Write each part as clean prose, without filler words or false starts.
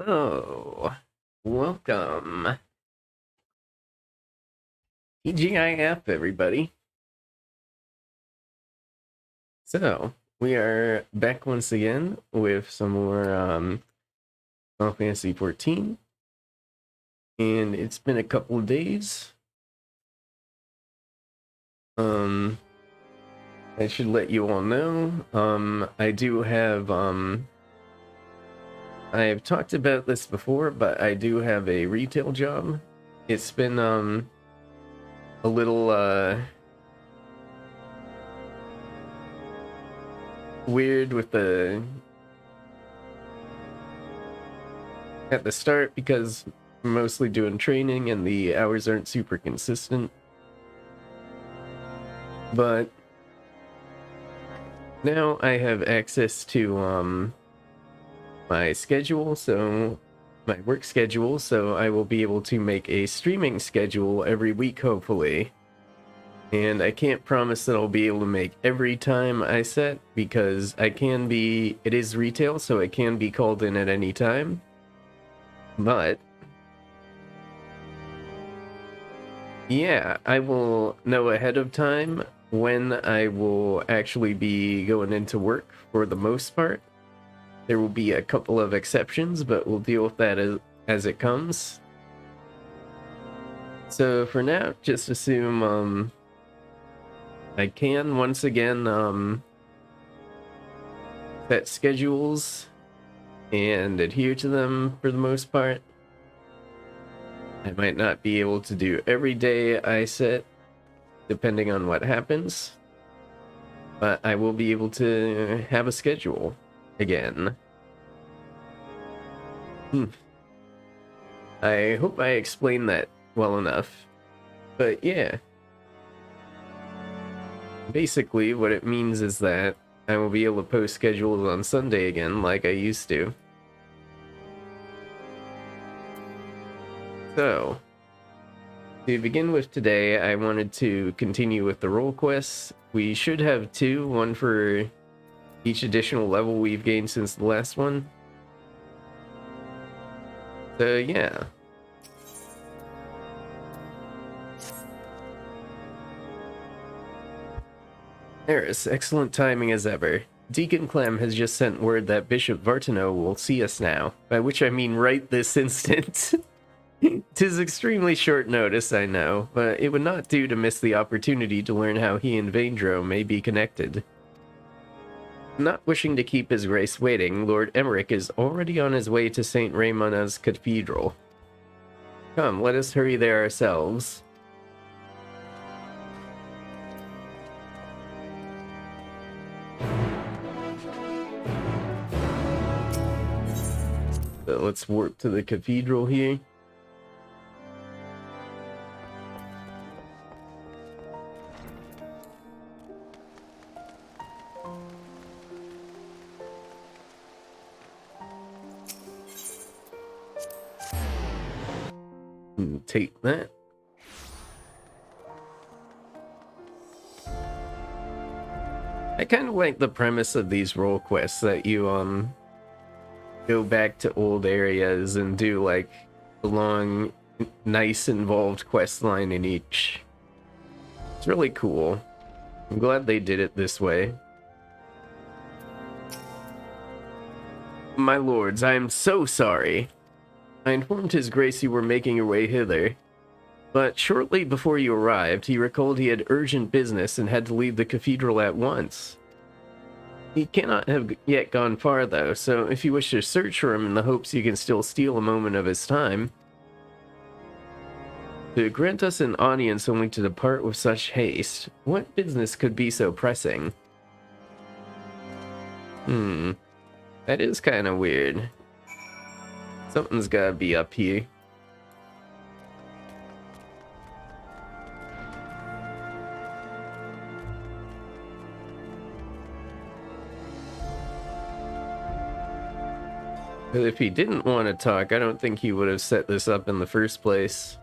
Oh, welcome. TGIF, everybody. So, we are back once again with some more Final Fantasy 14. And it's been a couple of days. I should let you all know. I do have I have talked about this before, but I do have a retail job. It's been a little weird with the at the start because I'm mostly doing training and the hours aren't super consistent. But now I have access to my schedule, so my work schedule, so I will be able to make a streaming schedule every week, hopefully. And I can't promise that I'll be able to make every time I set because it is retail, so it can be called in at any time. But yeah, I will know ahead of time when I will actually be going into work for the most part. There will be a couple of exceptions, but we'll deal with that as it comes. So for now, just assume I can once again set schedules and adhere to them for the most part. I might not be able to do every day I set, depending on what happens, but I will be able to have a schedule again. I hope I explained that well enough. But yeah. Basically, what it means is that I will be able to post schedules on Sunday again like I used to. So, to begin with today, I wanted to continue with the role quests. We should have two, one for each additional level we've gained since the last one. So yeah. Eris, excellent timing as ever. Deacon Clem has just sent word that Bishop Vartano will see us now, by which I mean right this instant. 'Tis extremely short notice, I know, but it would not do to miss the opportunity to learn how he and Vaindro may be connected. Not wishing to keep his grace waiting, Lord Emmerich is already on his way to St. Raymona's Cathedral. Come, let us hurry there ourselves. So let's warp to the cathedral here. Take that. I kind of like the premise of these role quests that you go back to old areas and do like a long, nice involved quest line in each. It's really cool. I'm glad they did it this way. My lords, I am so sorry. I informed his grace you were making your way hither, but shortly before you arrived, he recalled he had urgent business and had to leave the cathedral at once. He cannot have yet gone far, though, so if you wish to search for him in the hopes you can still steal a moment of his time, to grant us an audience only to depart with such haste, what business could be so pressing? That is kind of weird. Something's gotta be up here. But if he didn't want to talk, I don't think he would have set this up in the first place.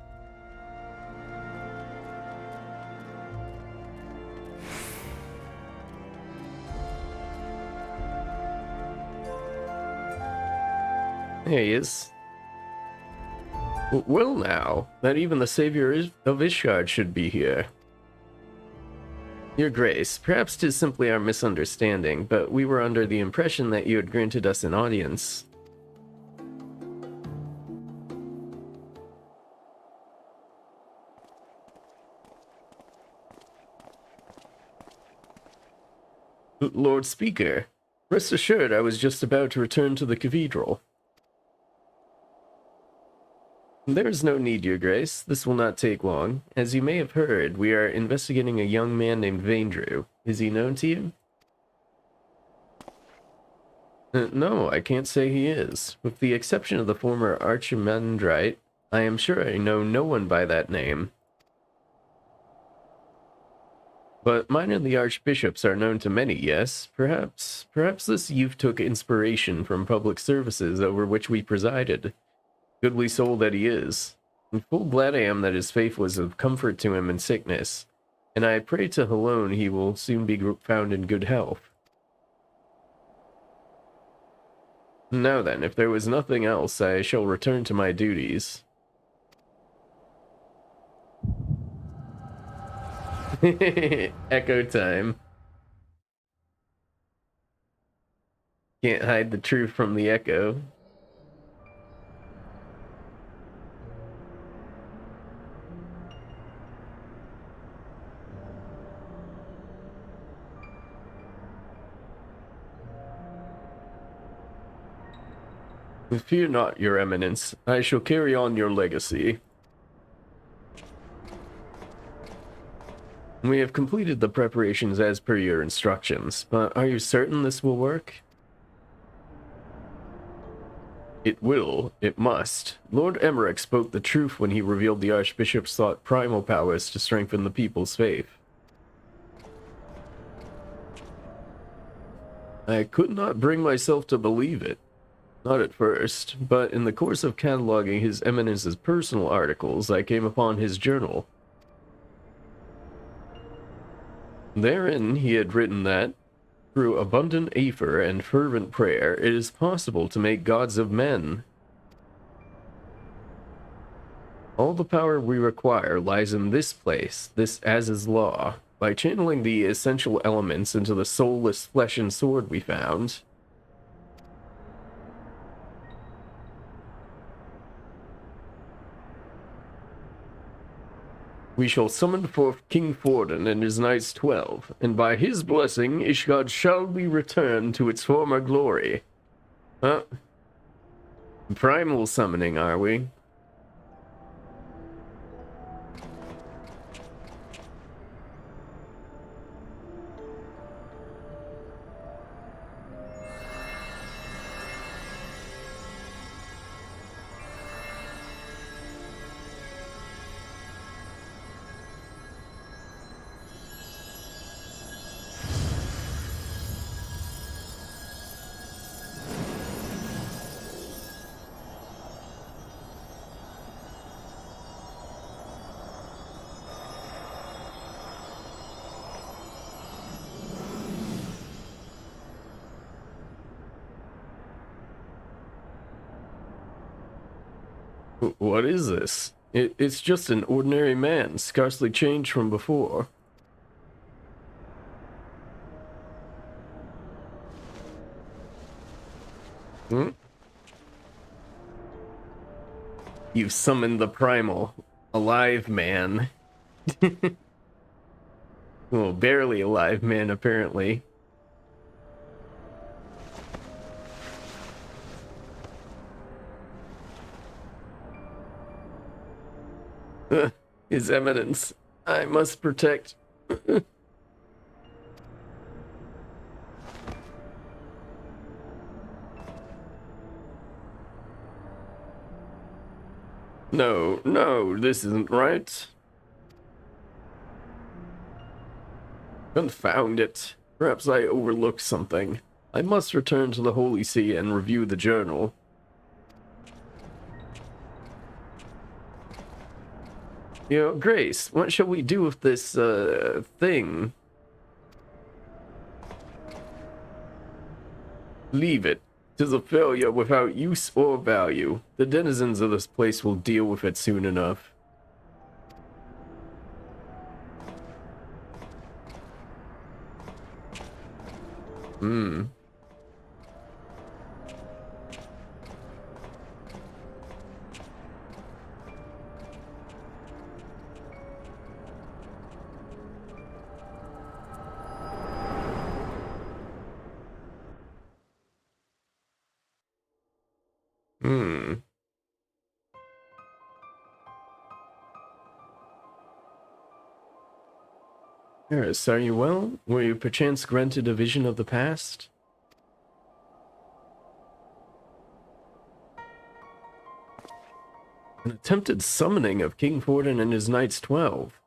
There he is. Well now, that even the savior of Ishgard should be here. Your Grace, perhaps 'tis simply our misunderstanding, but we were under the impression that you had granted us an audience. Lord Speaker, rest assured I was just about to return to the cathedral. There is no need, Your Grace. This will not take long. As you may have heard, we are investigating a young man named Vaindrew. Is he known to you? No, I can't say he is. With the exception of the former Archimandrite, I am sure I know no one by that name. But mine and the Archbishop's are known to many, yes? Perhaps this youth took inspiration from public services over which we presided. Goodly soul that he is. And full glad I am that his faith was of comfort to him in sickness, and I pray to Halone he will soon be found in good health. Now then, if there was nothing else, I shall return to my duties. Echo time. Can't hide the truth from the echo. Fear not, Your Eminence. I shall carry on your legacy. We have completed the preparations as per your instructions, but are you certain this will work? It will. It must. Lord Emmerich spoke the truth when he revealed the Archbishop sought primal powers to strengthen the people's faith. I could not bring myself to believe it. Not at first, but in the course of cataloging His Eminence's personal articles, I came upon his journal. Therein he had written that, through abundant aether and fervent prayer, it is possible to make gods of men. All the power we require lies in this place, this as is law. By channeling the essential elements into the soulless flesh and sword we found, we shall summon forth King Forden and his knights 12, and by his blessing Ishgard shall be returned to its former glory. Huh? Primal summoning, are we? What is this? It's just an ordinary man, scarcely changed from before. Hmm? You've summoned the primal. Alive man. Well, barely alive man, apparently. His Eminence, I must protect. No, this isn't right. Confound it. Perhaps I overlooked something. I must return to the Holy See and review the journal. You know, Grace, what shall we do with this, thing? Leave it. 'Tis a failure without use or value. The denizens of this place will deal with it soon enough. Hmm. Hmm. Eris, are you well? Were you perchance granted a vision of the past? An attempted summoning of King Forden and his Knights 12.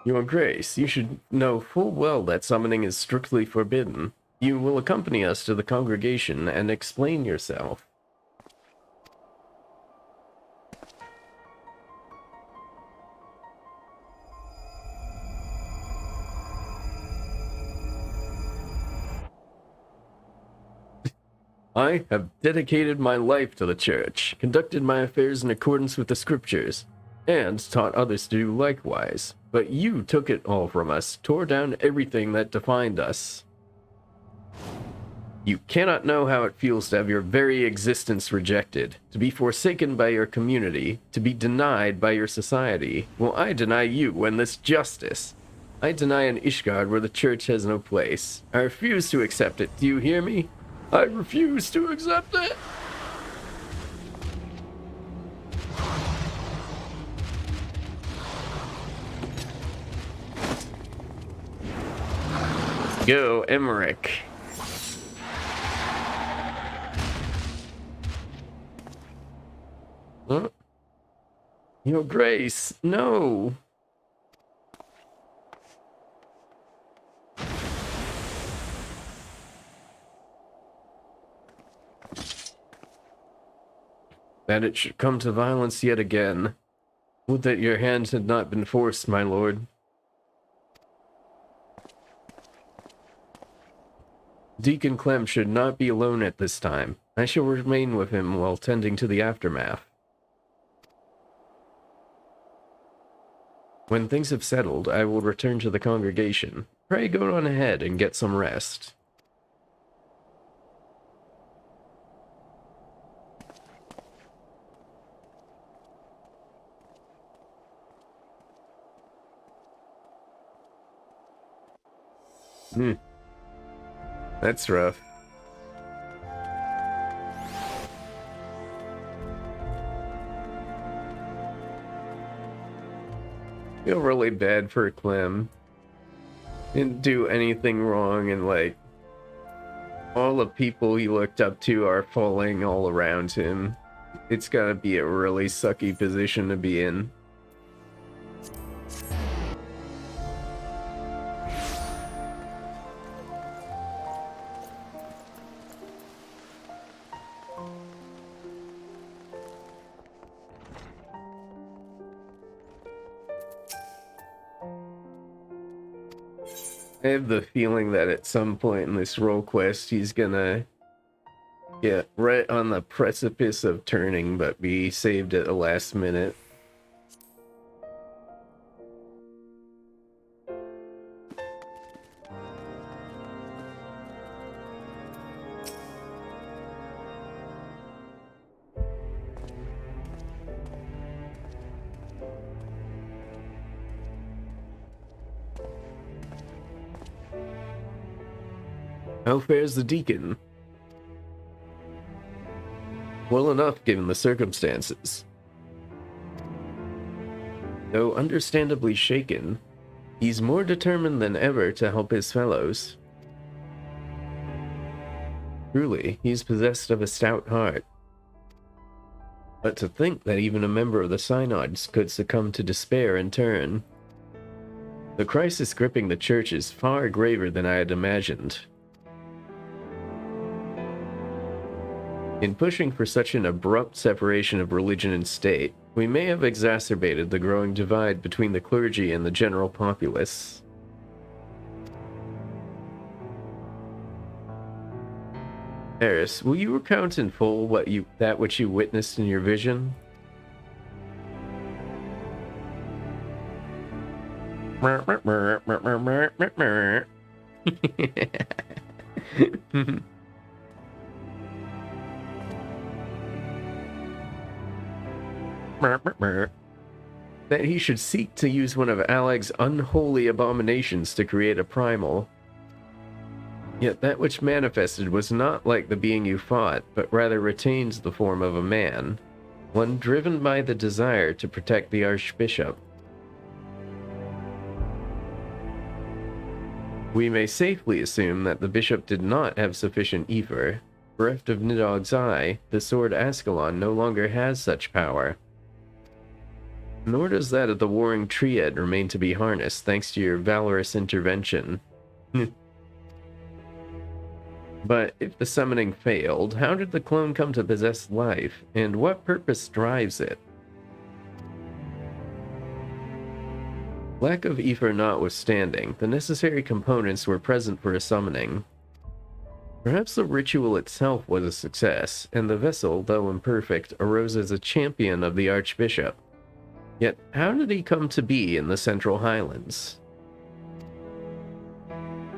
Your Grace, you should know full well that summoning is strictly forbidden. You will accompany us to the congregation and explain yourself. I have dedicated my life to the church, conducted my affairs in accordance with the scriptures, and taught others to do likewise. But you took it all from us, tore down everything that defined us. You cannot know how it feels to have your very existence rejected, to be forsaken by your community, to be denied by your society. Well, I deny you and this justice. I deny an Ishgard where the church has no place. I refuse to accept it. Do you hear me? I refuse to accept it. Go, Emmerich. Huh? Your Grace, no. That it should come to violence yet again. Would that your hand had not been forced, my lord. Deacon Clem should not be alone at this time. I shall remain with him while tending to the aftermath. When things have settled, I will return to the congregation. Pray go on ahead and get some rest. That's rough. Feel really bad for Clem. Didn't do anything wrong, and like all the people he looked up to are falling all around him. It's gotta be a really sucky position to be in. I have the feeling that at some point in this role quest, he's gonna get right on the precipice of turning, but be saved at the last minute. How fares the deacon? Well enough, given the circumstances. Though understandably shaken, he's more determined than ever to help his fellows. Truly, he's possessed of a stout heart. But to think that even a member of the Synods could succumb to despair in turn. The crisis gripping the church is far graver than I had imagined. In pushing for such an abrupt separation of religion and state, We may have exacerbated the growing divide between the clergy and the general populace. Eris, will you recount in full that which you witnessed in your vision? That he should seek to use one of Aleg's unholy abominations to create a primal. Yet that which manifested was not like the being you fought, but rather retains the form of a man, one driven by the desire to protect the Archbishop. We may safely assume that the bishop did not have sufficient ether. Bereft of Nidog's eye, the sword Ascalon no longer has such power. Nor does that of the warring Triad remain to be harnessed thanks to your valorous intervention. But if the summoning failed, how did the clone come to possess life, and what purpose drives it? Lack of ether notwithstanding, the necessary components were present for a summoning. Perhaps the ritual itself was a success, and the vessel, though imperfect, arose as a champion of the Archbishop. Yet, how did he come to be in the Central Highlands?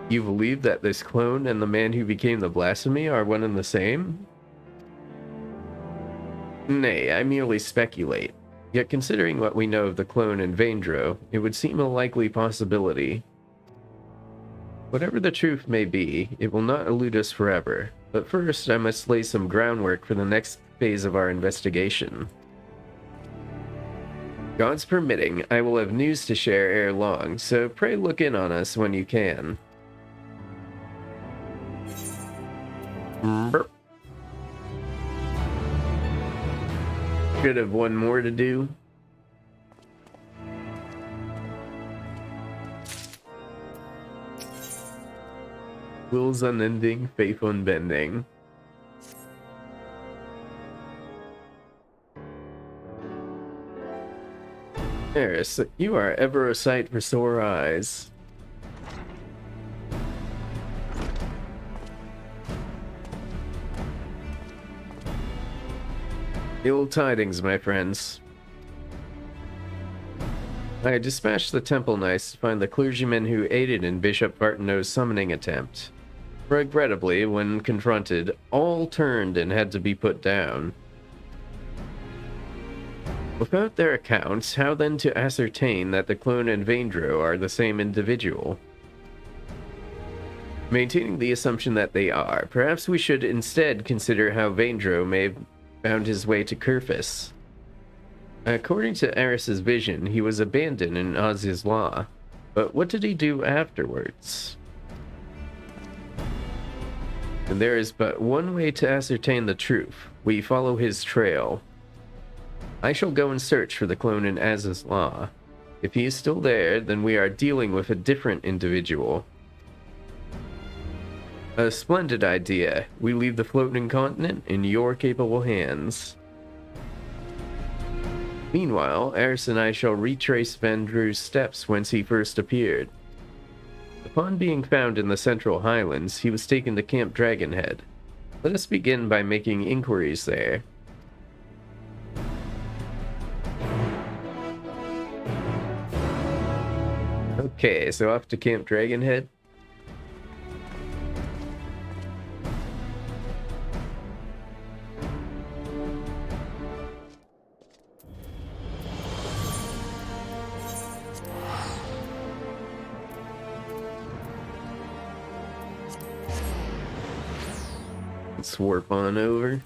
You believe that this clone and the man who became the blasphemy are one and the same? Nay, I merely speculate. Yet considering what we know of the clone and Vaindro, it would seem a likely possibility. Whatever the truth may be, it will not elude us forever. But first, I must lay some groundwork for the next phase of our investigation. God's permitting, I will have news to share ere long, so pray look in on us when you can. Burp. Should have one more to do. Wills unending, faith unbending. Eris, you are ever a sight for sore eyes. Ill tidings, my friends. I dispatched the Temple Knights to find the clergymen who aided in Bishop Vartano's summoning attempt. Regrettably, when confronted, all turned and had to be put down. Without their accounts, how then to ascertain that the clone and Vaindro are the same individual? Maintaining the assumption that they are, perhaps we should instead consider how Vaindro may have found his way to Kurfus. According to Eris's vision, he was abandoned in Oz's law, but what did he do afterwards? And there is but one way to ascertain the truth. We follow his trail. I shall go and search for the clone in Az's law. If he is still there, then we are dealing with a different individual. A splendid idea. We leave the floating continent in your capable hands. Meanwhile, Eris and I shall retrace Vendru's steps whence he first appeared. Upon being found in the Central Highlands, he was taken to Camp Dragonhead. Let us begin by making inquiries there. Okay, so off to Camp Dragonhead. Let's warp on over.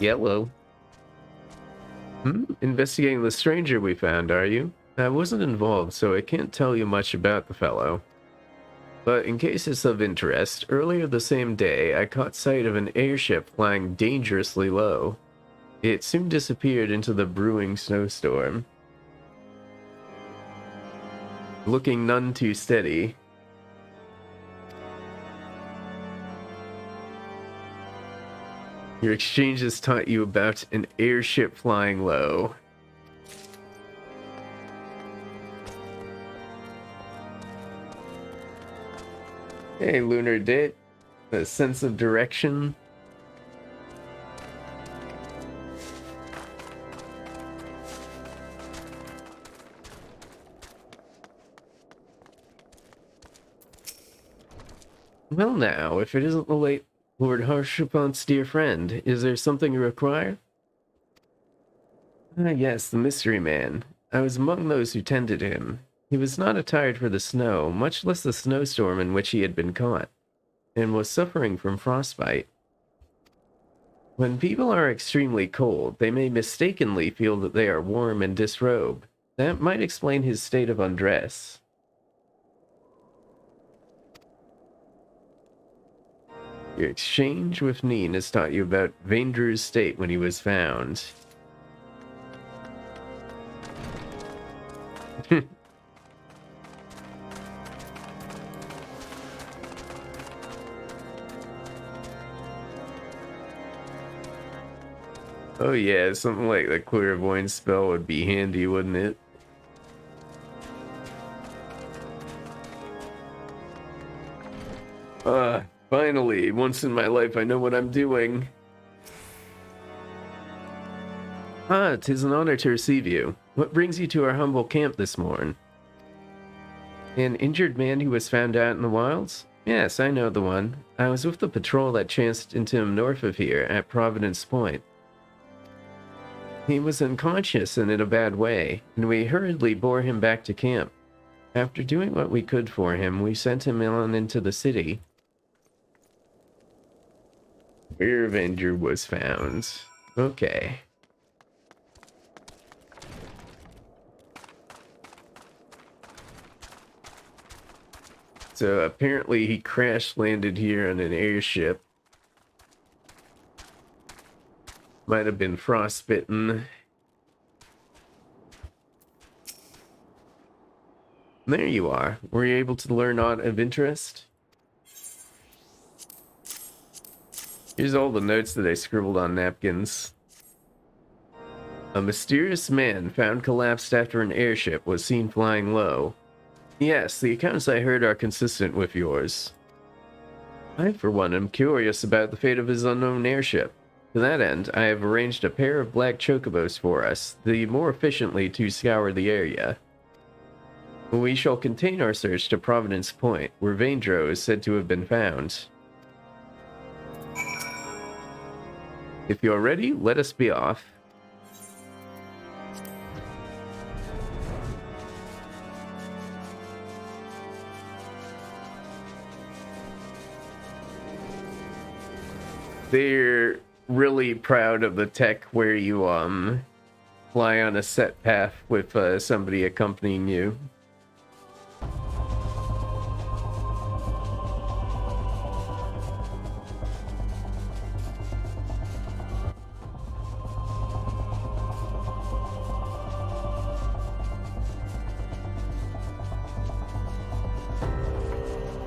Yellow. Investigating the stranger we found, are you? I wasn't involved, so I can't tell you much about the fellow. But in case it's of interest, earlier the same day, I caught sight of an airship flying dangerously low. It soon disappeared into the brewing snowstorm. Looking none too steady, Your exchange has taught you about an airship flying low. Hey, Lunar Dit. A sense of direction. Well now, if it isn't the late Lord Harshapont's dear friend, is there something you require? Ah, yes, the mystery man. I was among those who tended him. He was not attired for the snow, much less the snowstorm in which he had been caught, and was suffering from frostbite. When people are extremely cold, they may mistakenly feel that they are warm and disrobe. That might explain his state of undress. Your exchange with Neen has taught you about Vaindrew's state when he was found. Oh yeah, something like the clairvoyance spell would be handy, wouldn't it? Finally, once in my life I know what I'm doing. Ah, 'tis an honor to receive you. What brings you to our humble camp this morn? An injured man who was found out in the wilds? Yes, I know the one. I was with the patrol that chanced into him north of here, at Providence Point. He was unconscious and in a bad way, and we hurriedly bore him back to camp. After doing what we could for him, we sent him on into the city. Where Avenger was found. Okay. So apparently he crash landed here on an airship. Might have been frostbitten. There you are. Were you able to learn aught of interest? Here's all the notes that I scribbled on napkins. A mysterious man found collapsed after an airship was seen flying low. Yes, the accounts I heard are consistent with yours. I, for one, am curious about the fate of his unknown airship. To that end, I have arranged a pair of black chocobos for us, the more efficiently to scour the area. We shall contain our search to Providence Point, where Vaindro is said to have been found. If you're ready, let us be off. They're really proud of the tech where you fly on a set path with somebody accompanying you.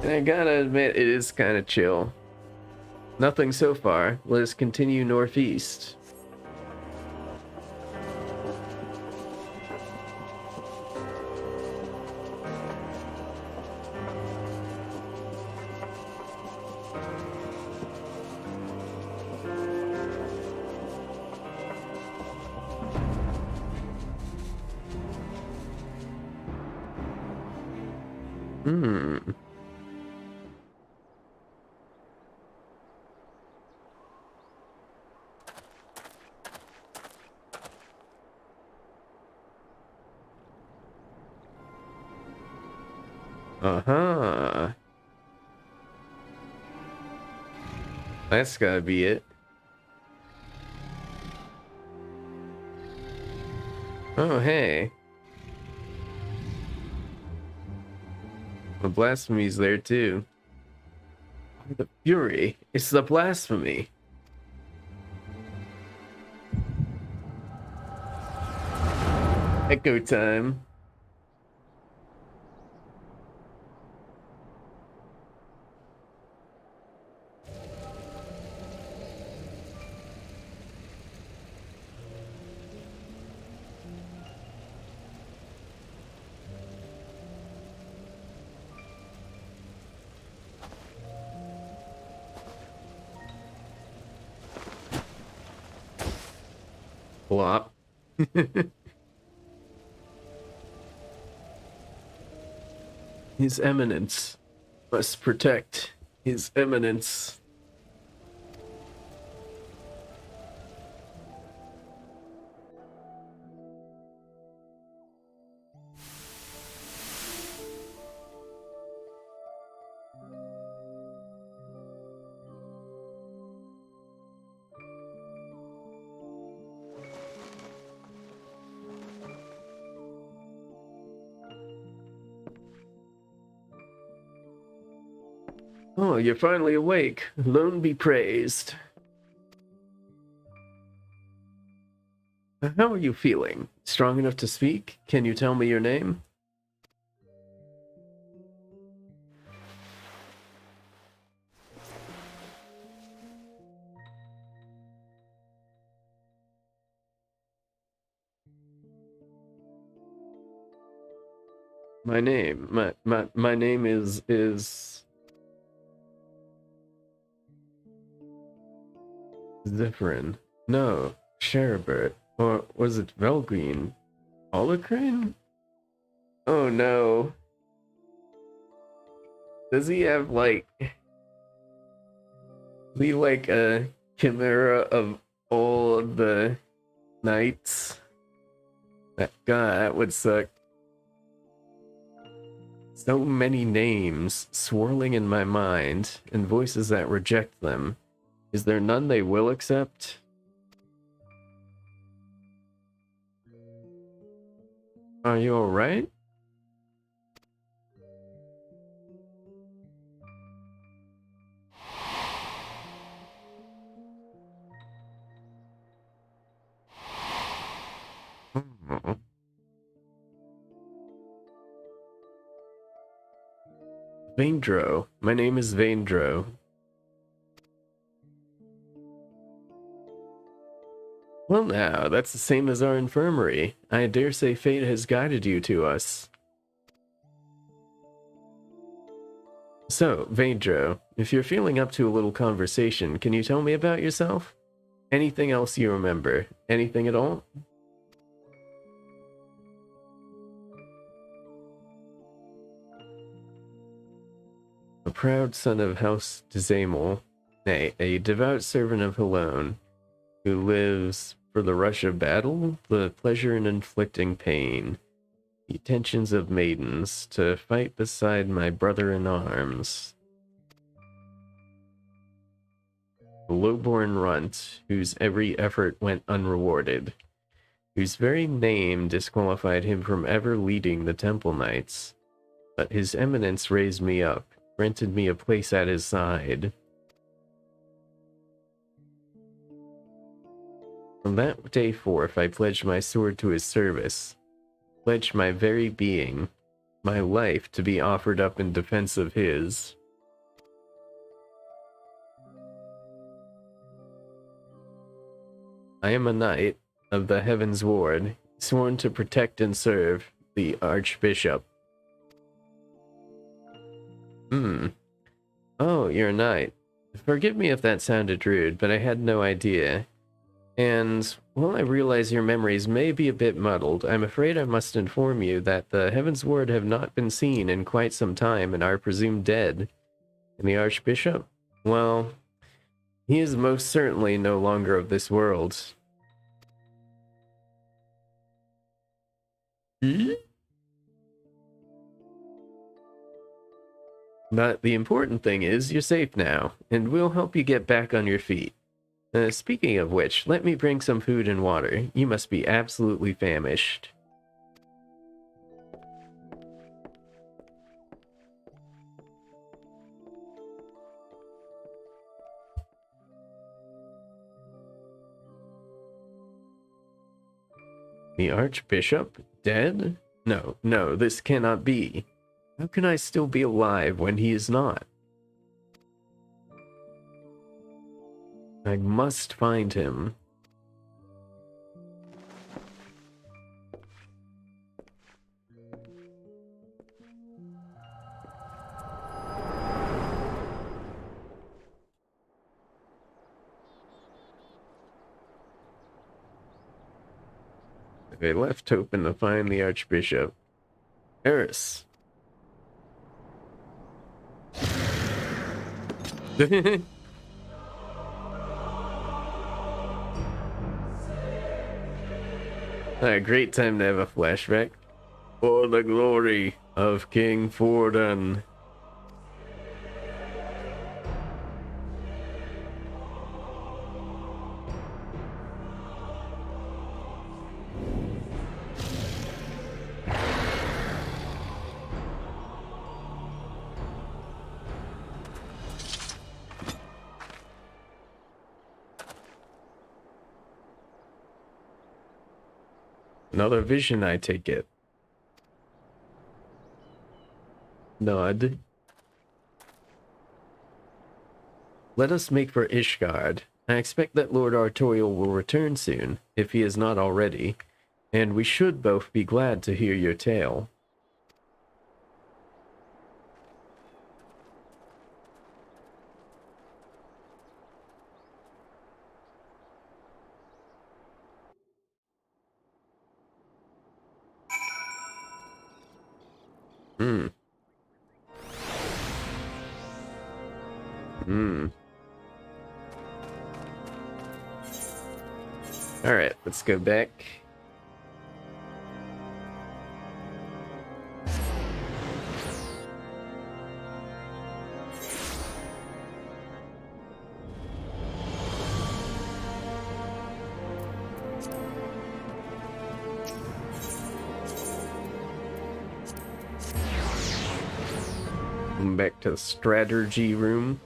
And I gotta admit, it is kind of chill. Nothing so far. Let us continue northeast. Uh-huh. That's gotta be it. Oh, hey. The blasphemy's there, too. The fury. It's the blasphemy. Echo time. Plop. His Eminence must protect His Eminence. Oh, you're finally awake. Lone be praised. How are you feeling? Strong enough to speak? Can you tell me your name? My name is Zephyrin. No, Sherabert. Or was it Velgreen? Holocrane? Oh no. Does he have like a chimera of all the knights? That would suck. So many names swirling in my mind, and voices that reject them. Is there none they will accept? Are you alright? Vaindro. My name is Vaindro. Well now, that's the same as our infirmary. I dare say fate has guided you to us. So, Vaindro, if you're feeling up to a little conversation, can you tell me about yourself? Anything else you remember? Anything at all? A proud son of House Dzamel, nay, a devout servant of Helone, who lives for the rush of battle, the pleasure in inflicting pain, the attentions of maidens, to fight beside my brother in arms. A lowborn runt, whose every effort went unrewarded, whose very name disqualified him from ever leading the Temple Knights. But his eminence raised me up, granted me a place at his side. From that day forth, I pledged my sword to his service, pledged my very being, my life to be offered up in defense of his. I am a knight of the Heaven's Ward, sworn to protect and serve the Archbishop. Oh, you're a knight. Forgive me if that sounded rude, but I had no idea. And while I realize your memories may be a bit muddled, I'm afraid I must inform you that the Heaven's Ward have not been seen in quite some time and are presumed dead. And the Archbishop? Well, he is most certainly no longer of this world. But the important thing is you're safe now, and we'll help you get back on your feet. Speaking of which, let me bring some food and water. You must be absolutely famished. The Archbishop? Dead? No, no, this cannot be. How can I still be alive when he is not? I must find him. They left open to find the Archbishop. Eris. A great time to have a flashback. For the glory of King Forden. Another vision, I take it. Nod. Let us make for Ishgard. I expect that Lord Artorial will return soon, if he is not already, and we should both be glad to hear your tale. Hmm. Hmm. Alright, let's go back. Back to the strategy room.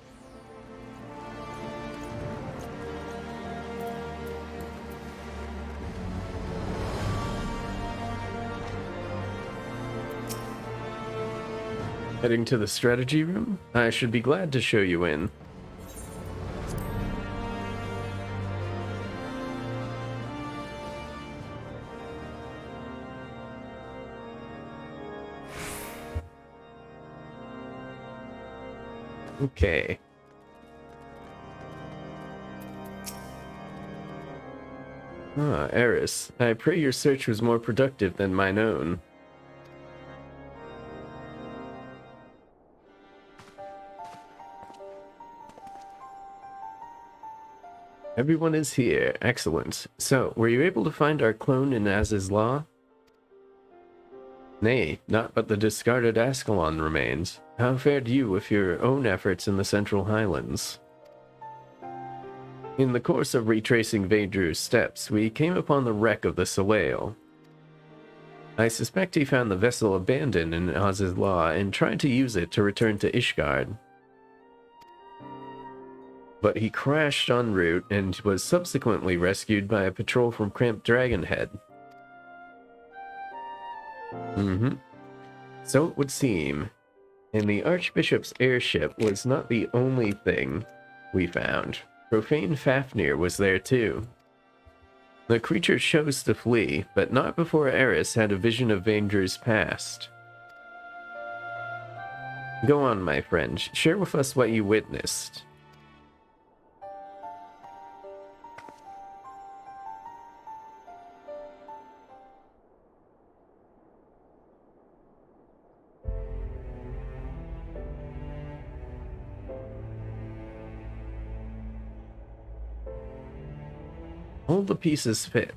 Heading to the strategy room? I should be glad to show you in. Okay. Ah, Eris. I pray your search was more productive than mine own. Everyone is here. Excellent. So, were you able to find our clone in Az's Law? Nay, not but the discarded Ascalon remains. How fared you with your own efforts in the Central Highlands? In the course of retracing Vaydru's steps, we came upon the wreck of the Soleil. I suspect he found the vessel abandoned in Az's Law and tried to use it to return to Ishgard. But he crashed en route and was subsequently rescued by a patrol from Cramped Dragonhead. So it would seem. And the Archbishop's airship was not the only thing we found. Profane Fafnir was there too. The creature chose to flee, but not before Eris had a vision of Vaydru's past. Go on, my friend. Share with us what you witnessed. All the pieces fit,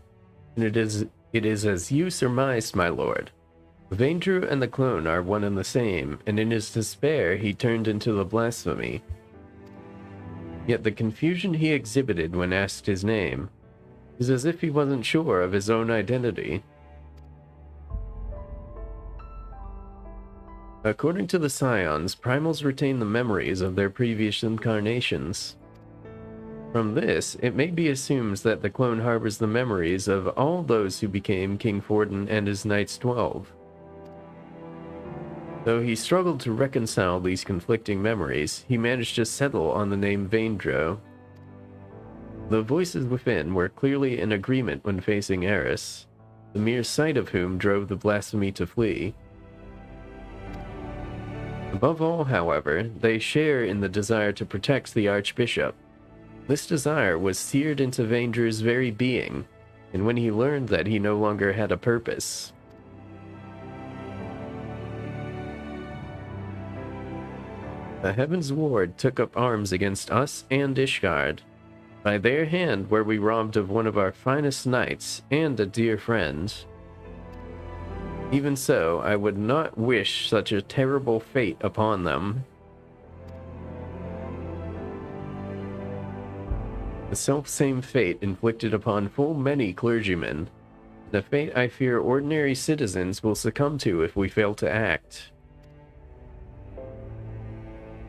and it is as you surmised, my lord. Vaydru and the clone are one and the same, and in his despair he turned into the blasphemy. Yet the confusion he exhibited when asked his name is as if he wasn't sure of his own identity. According to the Scions, primals retain the memories of their previous incarnations. From this, it may be assumed that the clone harbors the memories of all those who became King Forden and his Knights 12. Though he struggled to reconcile these conflicting memories, he managed to settle on the name Vaydru. The voices within were clearly in agreement when facing Eris, the mere sight of whom drove the blasphemy to flee. Above all, however, they share in the desire to protect the Archbishop. This desire was seared into Vaydru's very being, and when he learned that he no longer had a purpose. The Heaven's Ward took up arms against us and Ishgard. By their hand were we robbed of one of our finest knights and a dear friend. Even so, I would not wish such a terrible fate upon them. The self-same fate inflicted upon full many clergymen. The fate I fear ordinary citizens will succumb to if we fail to act.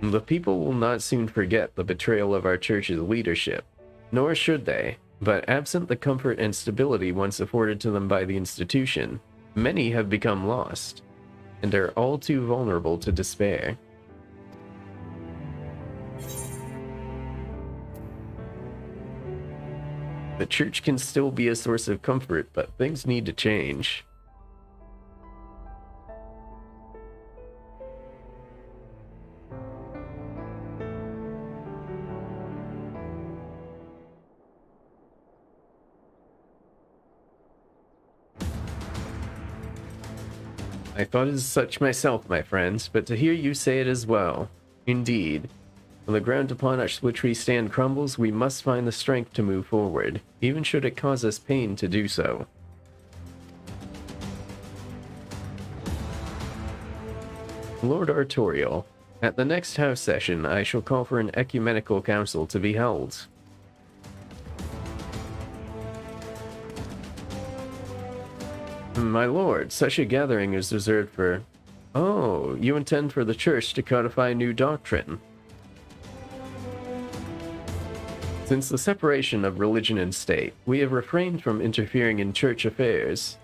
The people will not soon forget the betrayal of our church's leadership, nor should they, but absent the comfort and stability once afforded to them by the institution, many have become lost, and are all too vulnerable to despair. The church can still be a source of comfort, but things need to change. I thought as such myself, my friends, but to hear you say it as well. Indeed. When the ground upon which we stand crumbles, we must find the strength to move forward, even should it cause us pain to do so. Lord Artorial, at the next house session, I shall call for an ecumenical council to be held. My lord, such a gathering is reserved for... Oh, you intend for the church to codify new doctrine. Since the separation of religion and state, we have refrained from interfering in church affairs.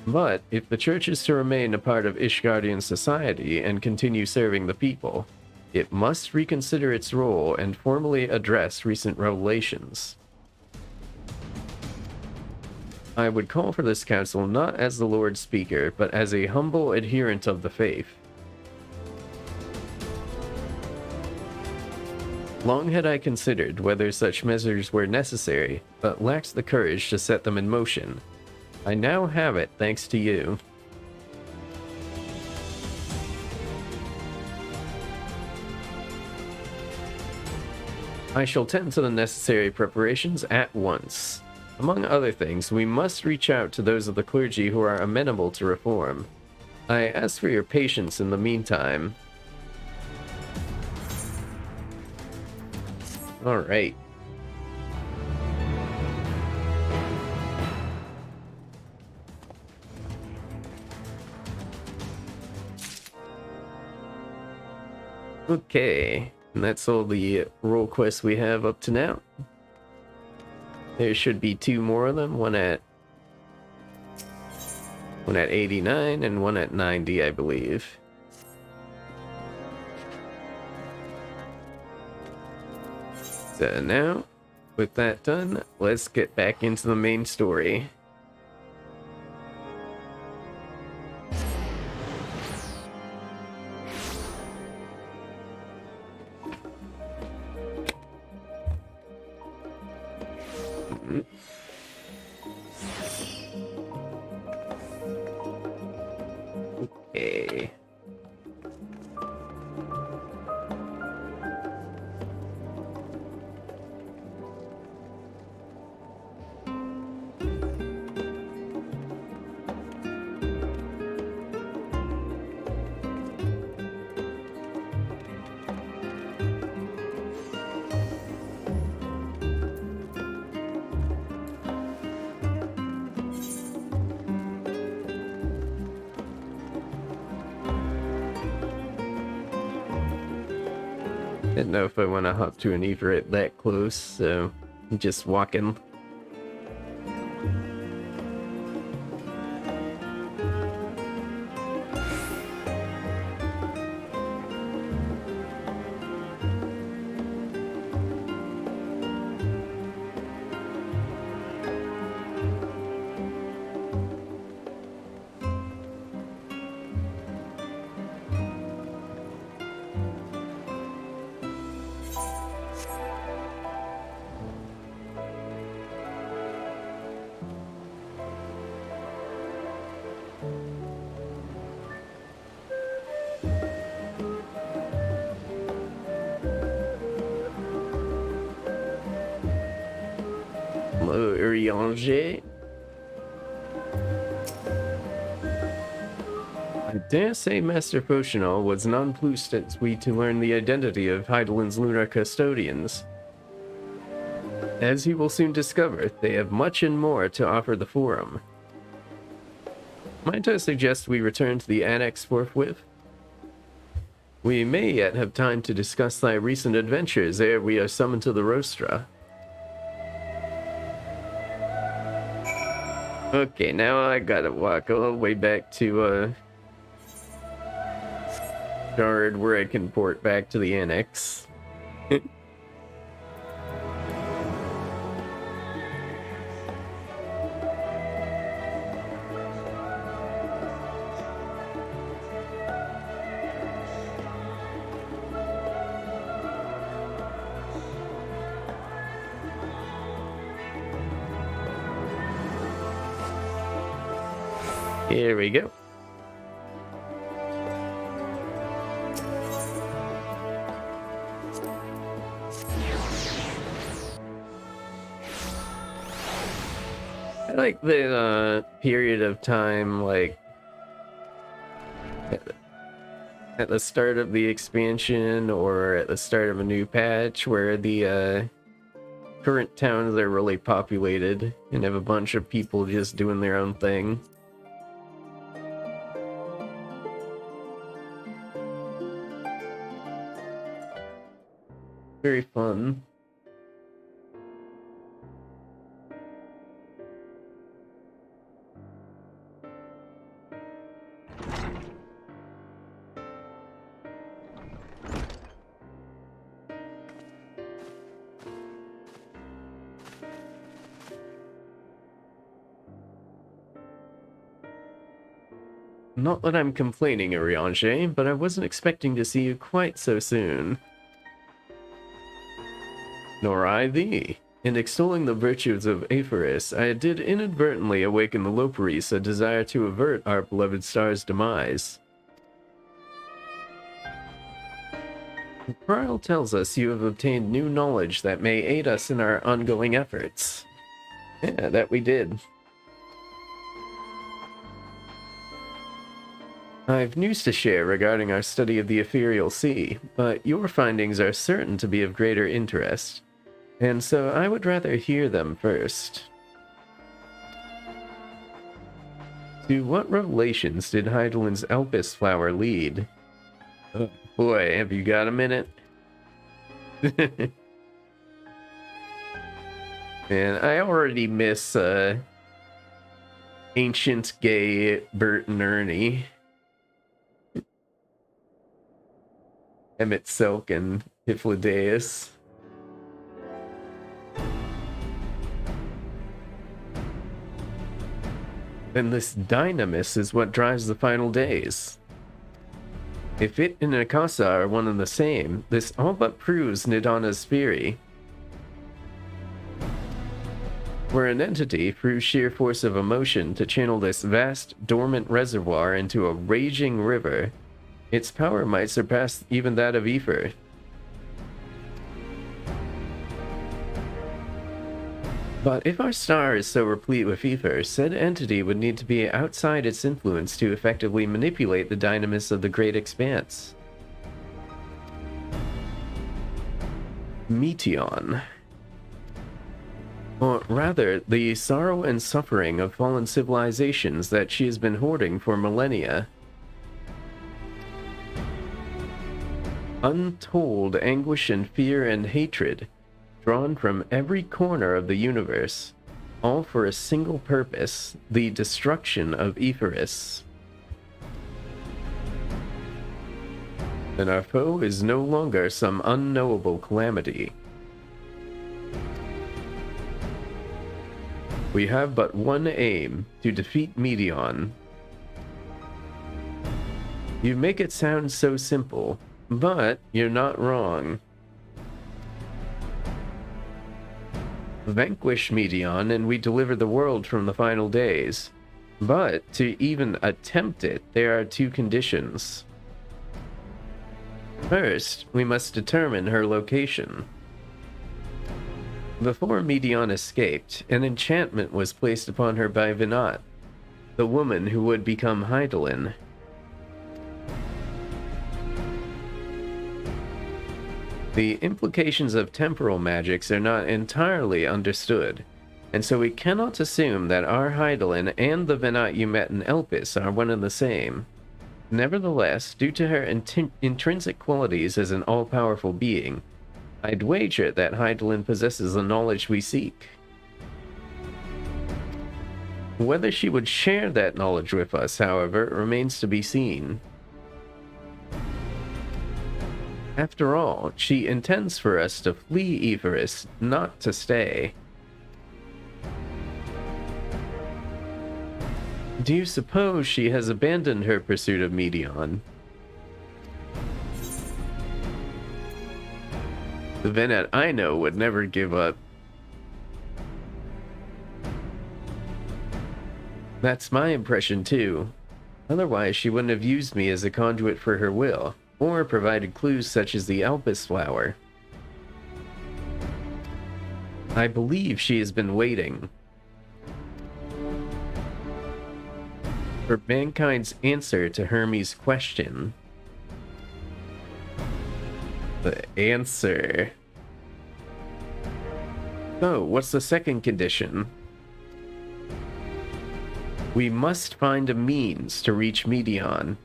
But if the church is to remain a part of Ishgardian society and continue serving the people, it must reconsider its role and formally address recent revelations. I would call for this council not as the Lord Speaker, but as a humble adherent of the faith. Long had I considered whether such measures were necessary, but lacked the courage to set them in motion. I now have it thanks to you. I shall tend to the necessary preparations at once. Among other things, we must reach out to those of the clergy who are amenable to reform. I ask for your patience in the meantime. Alright. Okay, and that's all the role quests we have up to now. There should be two more of them, one at 89 and one at 90, I believe. So now, with that done, let's get back into the main story. Okay. Didn't know if I want to hop to an Everett that close, so I'm just walking. Hello, Urianger. I dare say Master Potional was nonplussed as we to learn the identity of Heidelin's lunar custodians. As he will soon discover, they have much and more to offer the Forum. Might I suggest we return to the Annex forthwith? We may yet have time to discuss thy recent adventures ere we are summoned to the Rostra. Okay, now I gotta walk all the way back to, Shard, where I can port back to the Annex. Here we go. I like the period of time, like at the start of the expansion or at the start of a new patch, where the current towns are really populated and have a bunch of people just doing their own thing. Very fun. Not that I'm complaining, Urianger, but I wasn't expecting to see you quite so soon. Nor I thee. In extolling the virtues of Aephorus, I did inadvertently awaken the Loparis a desire to avert our beloved star's demise. Prial tells us you have obtained new knowledge that may aid us in our ongoing efforts. Yeah, that we did. I've news to share regarding our study of the Ethereal Sea, but your findings are certain to be of greater interest, and so I would rather hear them first. To what revelations did Heidelin's Elpis flower lead? Oh boy, have you got a minute? Man, I already miss ancient gay Bert and Ernie. Emmett Silk and Hyphlodeus. And this dynamis is what drives the final days. If it and Akasa are one and the same, this all but proves Nidana's theory. Were an entity, through sheer force of emotion, to channel this vast, dormant reservoir into a raging river, its power might surpass even that of Ether. But if our star is so replete with ether, said entity would need to be outside its influence to effectively manipulate the dynamis of the great expanse. Meteon. Or rather, the sorrow and suffering of fallen civilizations that she has been hoarding for millennia. Untold anguish and fear and hatred, drawn from every corner of the universe, all for a single purpose, the destruction of Aephorus. And our foe is no longer some unknowable calamity. We have but one aim, to defeat Meteon. You make it sound so simple, but you're not wrong. Vanquish Meteon and we deliver the world from the final days. But to even attempt it, there are two conditions. First, we must determine her location. Before Medion escaped, an enchantment was placed upon her by Vinat, the woman who would become Hydaelyn. The implications of temporal magics are not entirely understood, and so we cannot assume that our Hydaelyn and the Vinat you met in Elpis are one and the same. Nevertheless, due to her intrinsic qualities as an all-powerful being, I'd wager that Hydaelyn possesses the knowledge we seek. Whether she would share that knowledge with us, however, remains to be seen. After all, she intends for us to flee Evaris, not to stay. Do you suppose she has abandoned her pursuit of Medion? The Venet I know would never give up. That's my impression too. Otherwise, she wouldn't have used me as a conduit for her will, or provided clues such as the Alpis flower. I believe she has been waiting for mankind's answer to Hermes' question. The answer. So, what's the second condition? We must find a means to reach Medion.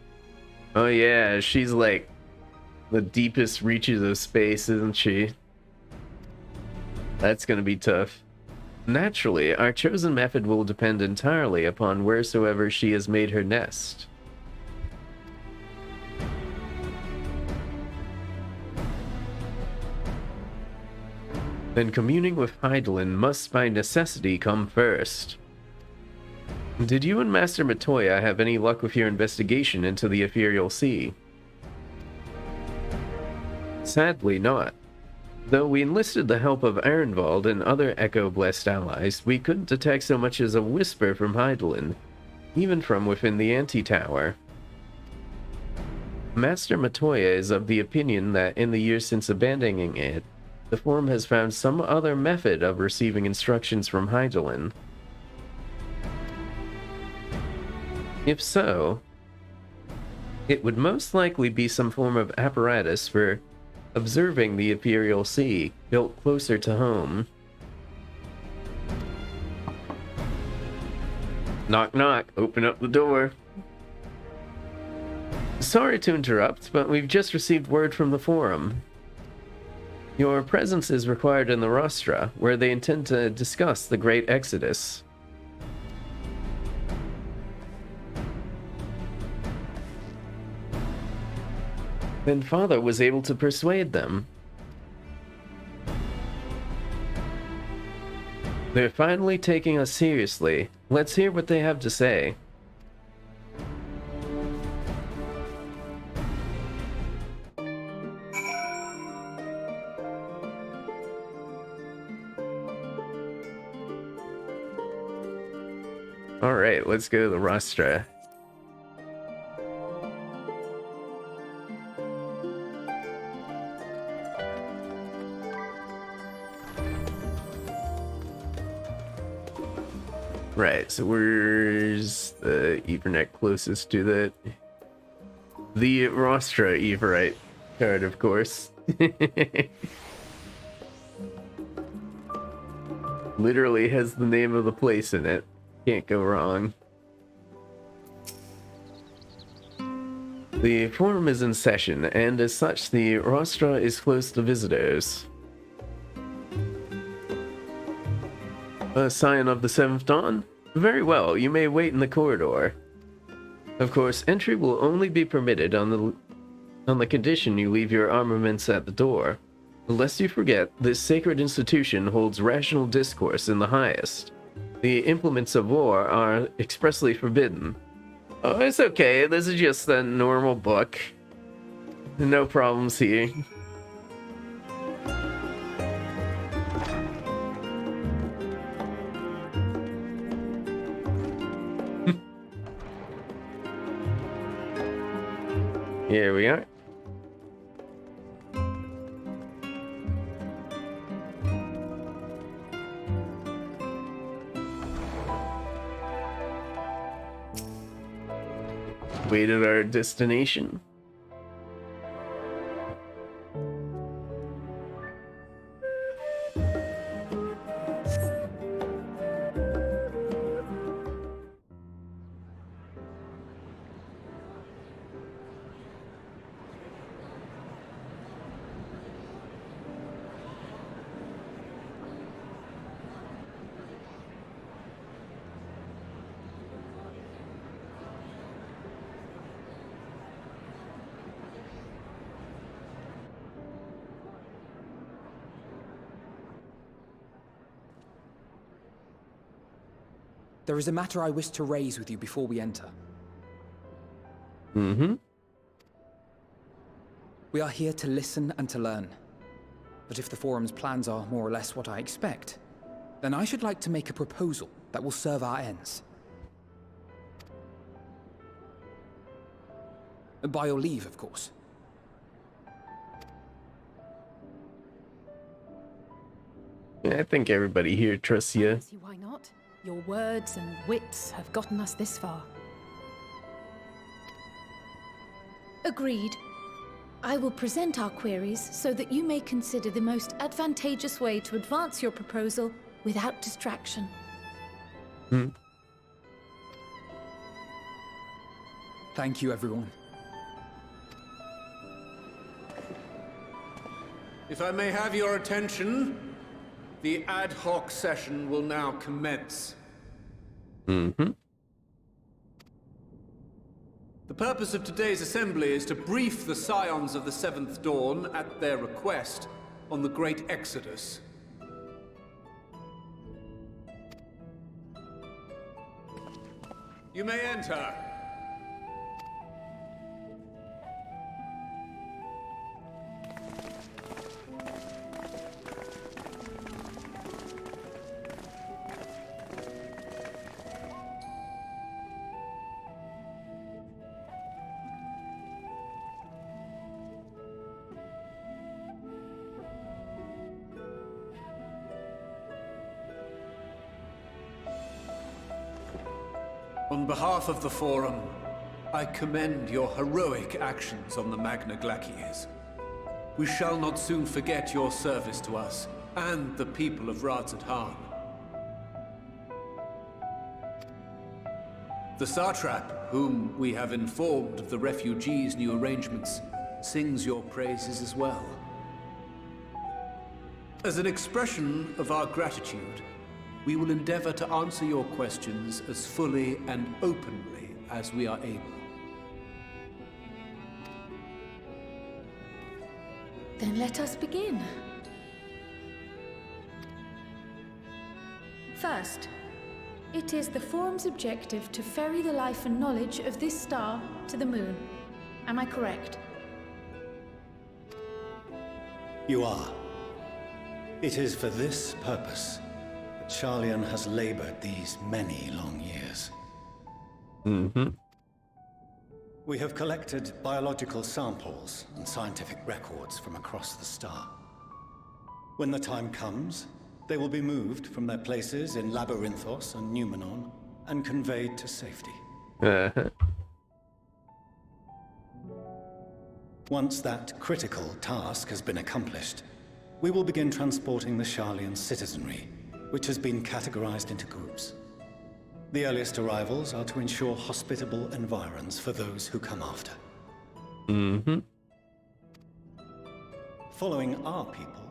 Oh yeah, she's like the deepest reaches of space, isn't she? That's gonna be tough. Naturally, our chosen method will depend entirely upon wheresoever she has made her nest. Then communing with Hydaelyn must by necessity come first. Did you and Master Matoya have any luck with your investigation into the Ethereal Sea? Sadly not. Though we enlisted the help of Arenvald and other Echo-blessed allies, we couldn't detect so much as a whisper from Hydaelyn, even from within the Anti-Tower. Master Matoya is of the opinion that in the years since abandoning it, the Forum has found some other method of receiving instructions from Hydaelyn. If so, it would most likely be some form of apparatus for observing the Ethereal Sea, built closer to home. Knock knock, open up the door. Sorry to interrupt, but we've just received word from the Forum. Your presence is required in the Rostra, where they intend to discuss the Great Exodus. Then Father was able to persuade them. They're finally taking us seriously. Let's hear what they have to say. Alright, let's go to the Rostra. Right, so where's the Ethernet closest to that? The Rostra Everite card, of course. Literally has the name of the place in it. Can't go wrong. The forum is in session, and as such, the Rostra is closed to visitors. A scion of the Seventh Dawn? Very well, you may wait in the corridor. Of course, entry will only be permitted on the condition you leave your armaments at the door. Lest you forget, this sacred institution holds rational discourse in the highest. The implements of war are expressly forbidden. Oh, it's okay, this is just a normal book. No problems here. Here we are. awaited our destination. There is a matter I wish to raise with you before we enter. Mm-hmm. We are here to listen and to learn. But if the Forum's plans are more or less what I expect, then I should like to make a proposal that will serve our ends. By your leave, of course. Yeah, I think everybody here trusts you. See why not? Your words and wits have gotten us this far. Agreed. I will present our queries so that you may consider the most advantageous way to advance your proposal without distraction. Thank you, everyone. If I may have your attention, the ad hoc session will now commence. Mm-hmm. The purpose of today's assembly is to brief the Scions of the Seventh Dawn, at their request, on the Great Exodus. You may enter. On behalf of the Forum, I commend your heroic actions on the Magna Glacies. We shall not soon forget your service to us and the people of Radzat-Han. The Satrap, whom we have informed of the refugees' new arrangements, sings your praises as well. As an expression of our gratitude, we will endeavor to answer your questions as fully and openly as we are able. Then let us begin. First, it is the Forum's objective to ferry the life and knowledge of this star to the moon. Am I correct? You are. It is for this purpose that Sharlayan has labored these many long years. Mm-hmm. We have collected biological samples and scientific records from across the star. When the time comes, they will be moved from their places in Labyrinthos and Numenon and conveyed to safety. Uh-huh. Once that critical task has been accomplished, we will begin transporting the Sharlayan citizenry, which has been categorized into groups. The earliest arrivals are to ensure hospitable environs for those who come after. Mm-hmm. Following our people,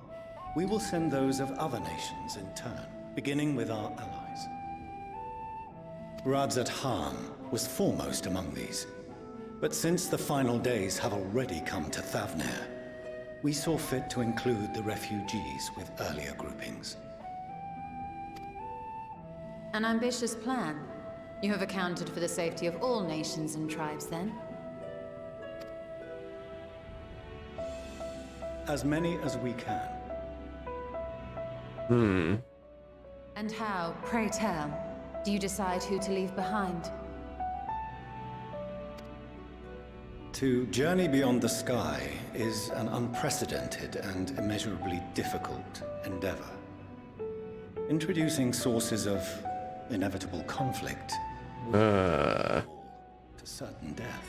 we will send those of other nations in turn, beginning with our allies. Radzat-Han was foremost among these, but since the final days have already come to Thavnair, we saw fit to include the refugees with earlier groupings. An ambitious plan. You have accounted for the safety of all nations and tribes, then? As many as we can. And how, pray tell, do you decide who to leave behind? To journey beyond the sky is an unprecedented and immeasurably difficult endeavor. Introducing sources of inevitable conflict to to certain death.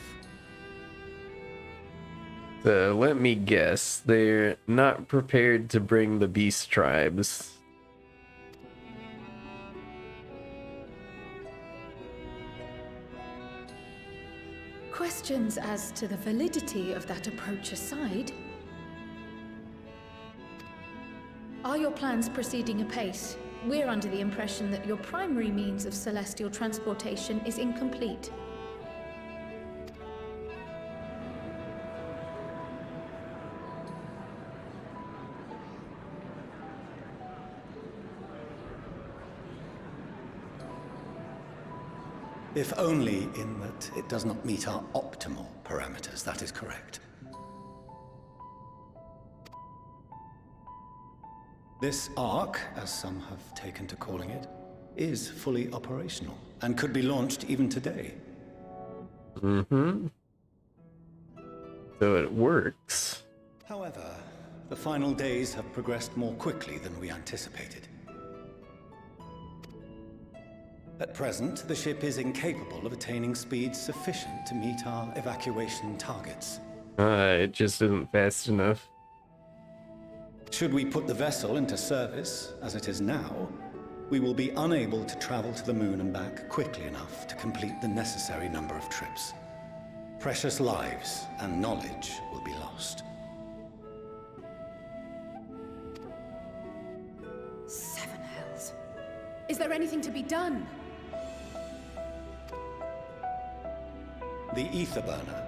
So let me guess, they're not prepared to bring the beast tribes. Questions as to the validity of that approach aside, are your plans proceeding apace? We're under the impression that your primary means of celestial transportation is incomplete. If only in that it does not meet our optimal parameters, that is correct. This Ark, as some have taken to calling it, is fully operational and could be launched even today. Mm-hmm. So it works. However, the final days have progressed more quickly than we anticipated. At present, the ship is incapable of attaining speeds sufficient to meet our evacuation targets. It just isn't fast enough. Should we put the vessel into service, as it is now, we will be unable to travel to the moon and back quickly enough to complete the necessary number of trips. Precious lives and knowledge will be lost. Seven hells. Is there anything to be done? The ether burner,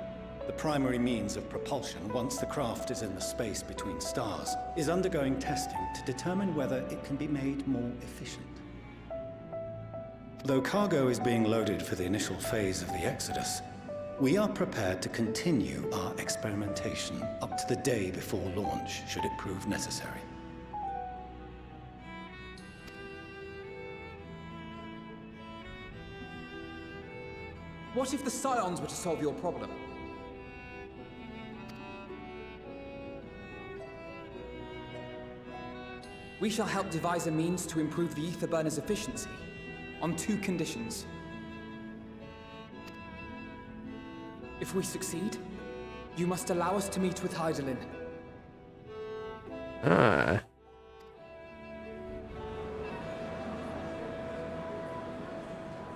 the primary means of propulsion once the craft is in the space between stars, is undergoing testing to determine whether it can be made more efficient. Though cargo is being loaded for the initial phase of the Exodus, we are prepared to continue our experimentation up to the day before launch, should it prove necessary. What if the Scions were to solve your problem? We shall help devise a means to improve the ether burner's efficiency, on two conditions. If we succeed, you must allow us to meet with Hydaelyn. Ah.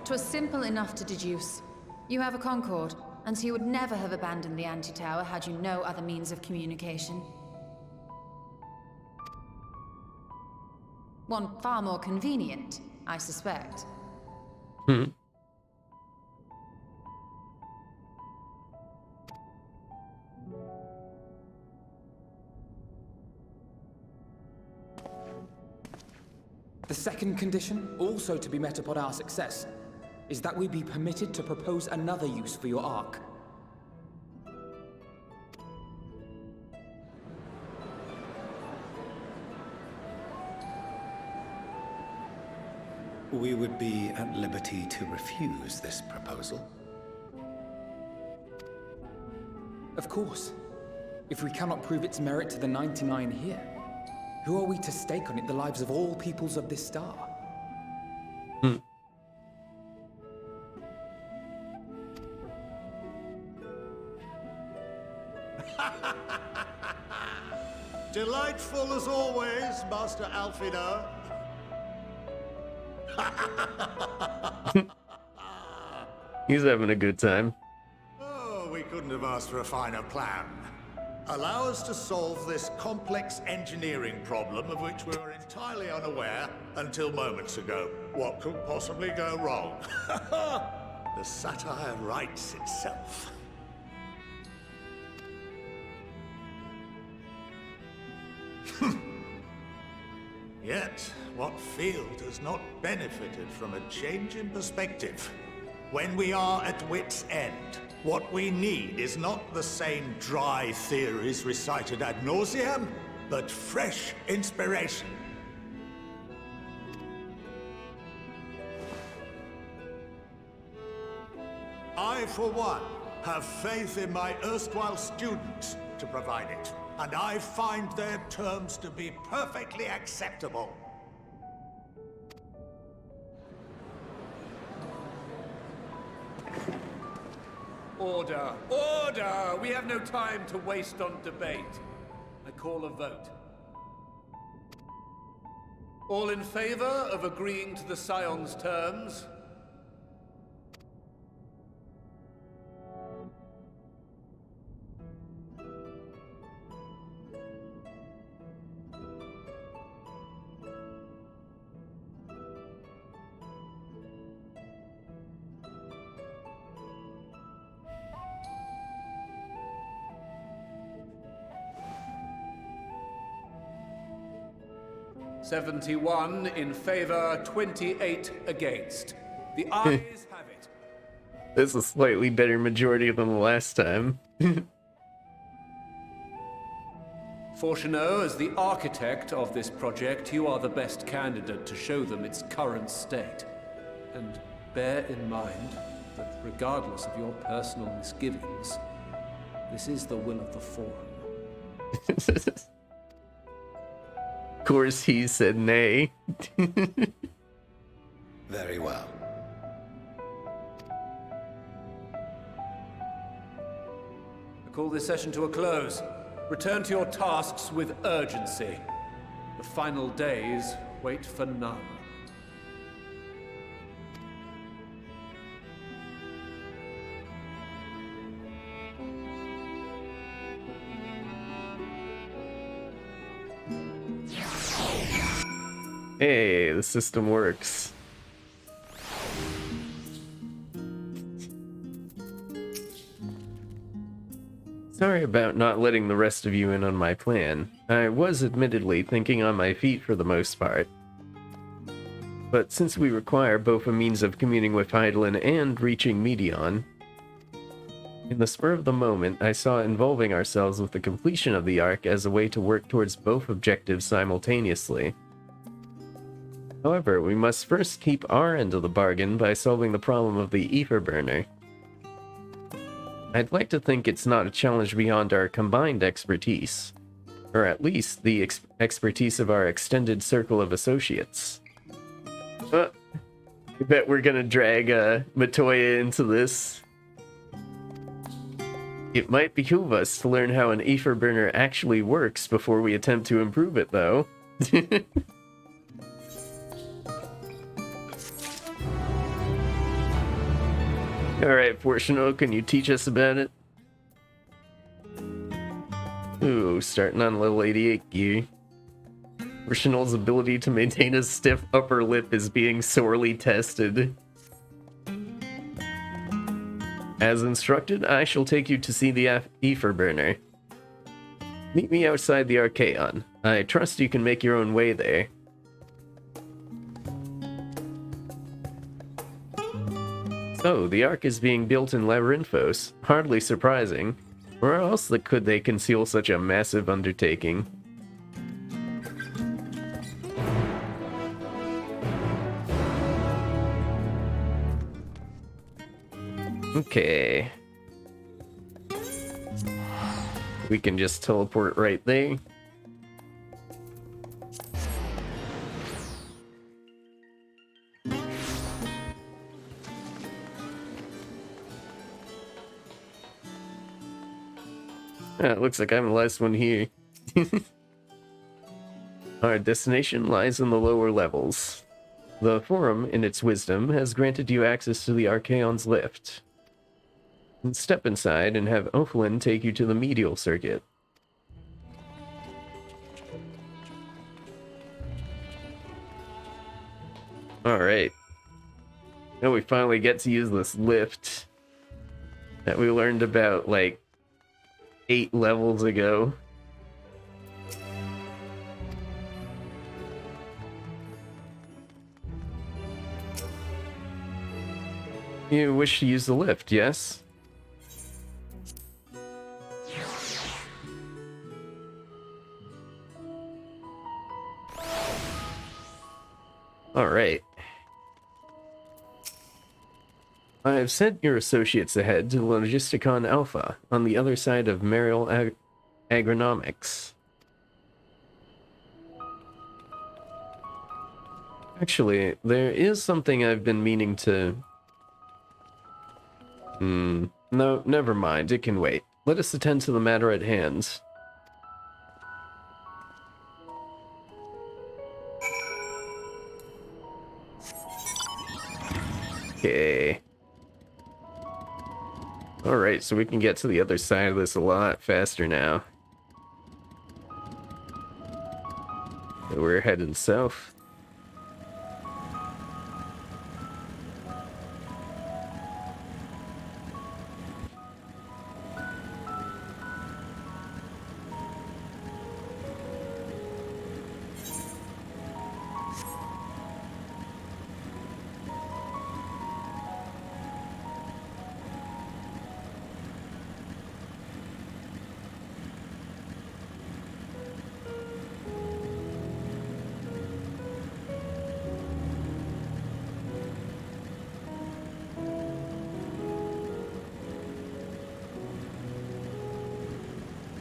'Twas simple enough to deduce. You have a Concord, and so you would never have abandoned the anti-tower had you no other means of communication. One far more convenient, I suspect. Hmm. The second condition, also to be met upon our success, is that we be permitted to propose another use for your Ark. We would be at liberty to refuse this proposal. Of course. If we cannot prove its merit to the 99 here, who are we to stake on it the lives of all peoples of this star? Hmm. Delightful as always, Master Alfino. He's having a good time. Oh, we couldn't have asked for a finer plan. Allow us to solve this complex engineering problem of which we were entirely unaware until moments ago. What could possibly go wrong? The satire writes itself. Yet, what field has not benefited from a change in perspective? When we are at wit's end, what we need is not the same dry theories recited ad nauseam, but fresh inspiration. I, for one, have faith in my erstwhile students to provide it, and I find their terms to be perfectly acceptable. Order! Order! We have no time to waste on debate. I call a vote. All in favor of agreeing to the Scion's terms? "71 in favor, 28 against. The ayes have it. This is a slightly better majority than the last time. Fortuneau, as the architect of this project, you are the best candidate to show them its current state. And bear in mind that regardless of your personal misgivings, this is the will of the Forum. Of course, he said nay. Very well. I call this session to a close. Return to your tasks with urgency. The final days wait for none. Hey, the system works. Sorry about not letting the rest of you in on my plan. I was admittedly thinking on my feet for the most part. But since we require both a means of communing with Hydaelyn and reaching Medion, in the spur of the moment, I saw involving ourselves with the completion of the Ark as a way to work towards both objectives simultaneously. However, we must first keep our end of the bargain by solving the problem of the ether burner. I'd like to think it's not a challenge beyond our combined expertise, or at least the expertise of our extended circle of associates. I bet we're gonna drag Matoya into this. It might behoove us to learn how an ether burner actually works before we attempt to improve it, though. Alright, Fortuno, can you teach us about it? Ooh, starting on level 88 gear. Fortuno's ability to maintain a stiff upper lip is being sorely tested. As instructed, I shall take you to see the ether burner. Meet me outside the Archaeon. I trust you can make your own way there. So, the Ark is being built in Labyrinthos. Hardly surprising. Where else could they conceal such a massive undertaking? Okay. We can just teleport right there. It looks like I'm the last one here. Our destination lies in the lower levels. The Forum, in its wisdom, has granted you access to the Archaeon's lift. Step inside and have Ophelin take you to the medial circuit. Alright. Now we finally get to use this lift that we learned about, like, 8 levels ago. You wish to use the lift, yes? Alright. I have sent your associates ahead to Logisticon Alpha, on the other side of Mariel Agronomics. Actually, there is something I've been meaning to... No, never mind. It can wait. Let us attend to the matter at hand. Okay. Alright, so we can get to the other side of this a lot faster now. We're heading south.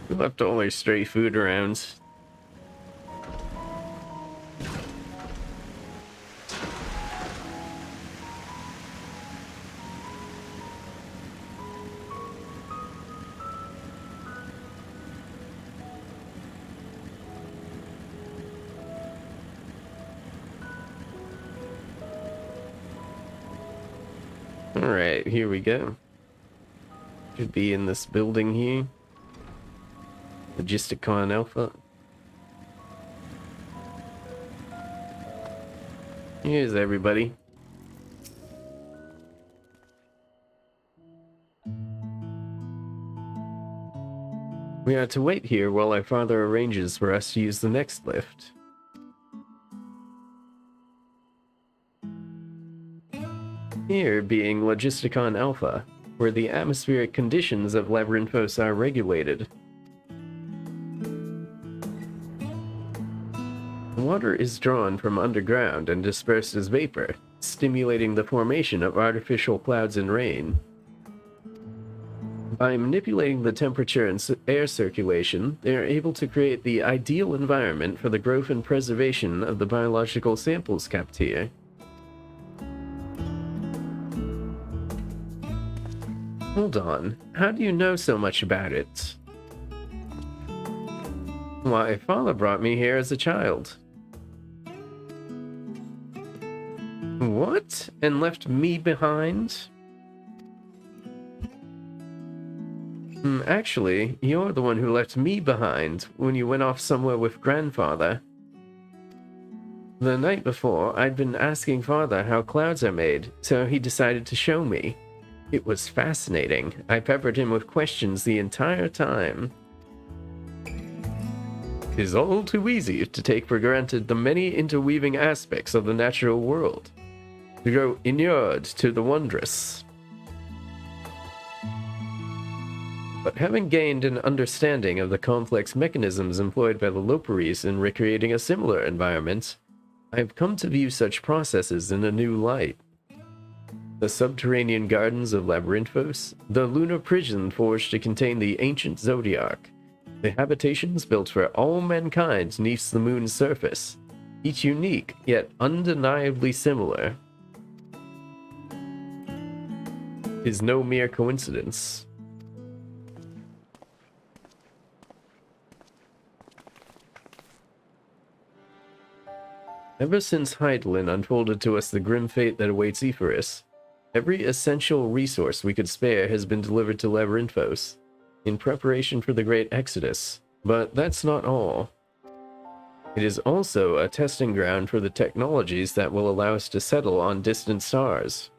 We left all our stray food around. Alright, here we go. Should be in this building here. Logisticon Alpha. Here's everybody. We are to wait here while our father arranges for us to use the next lift. Here being Logisticon Alpha, where the atmospheric conditions of Labyrinthos are regulated. Water is drawn from underground and dispersed as vapor, stimulating the formation of artificial clouds and rain. By manipulating the temperature and air circulation, they are able to create the ideal environment for the growth and preservation of the biological samples kept here. Hold on, how do you know so much about it? Why, father brought me here as a child. What? And left me behind? Actually, you're the one who left me behind when you went off somewhere with grandfather. The night before, I'd been asking father how clouds are made, so he decided to show me. It was fascinating. I peppered him with questions the entire time. It is all too easy to take for granted the many interweaving aspects of the natural world, to grow inured to the wondrous. But having gained an understanding of the complex mechanisms employed by the Loperies in recreating a similar environment, I have come to view such processes in a new light. The subterranean gardens of Labyrinthos, the lunar prison forged to contain the ancient Zodiac, the habitations built for all mankind neath the moon's surface, each unique yet undeniably similar, is no mere coincidence. Ever since Hydaelyn unfolded to us the grim fate that awaits Ephorus, every essential resource we could spare has been delivered to Labyrinthos, in preparation for the Great Exodus. But that's not all. It is also a testing ground for the technologies that will allow us to settle on distant stars.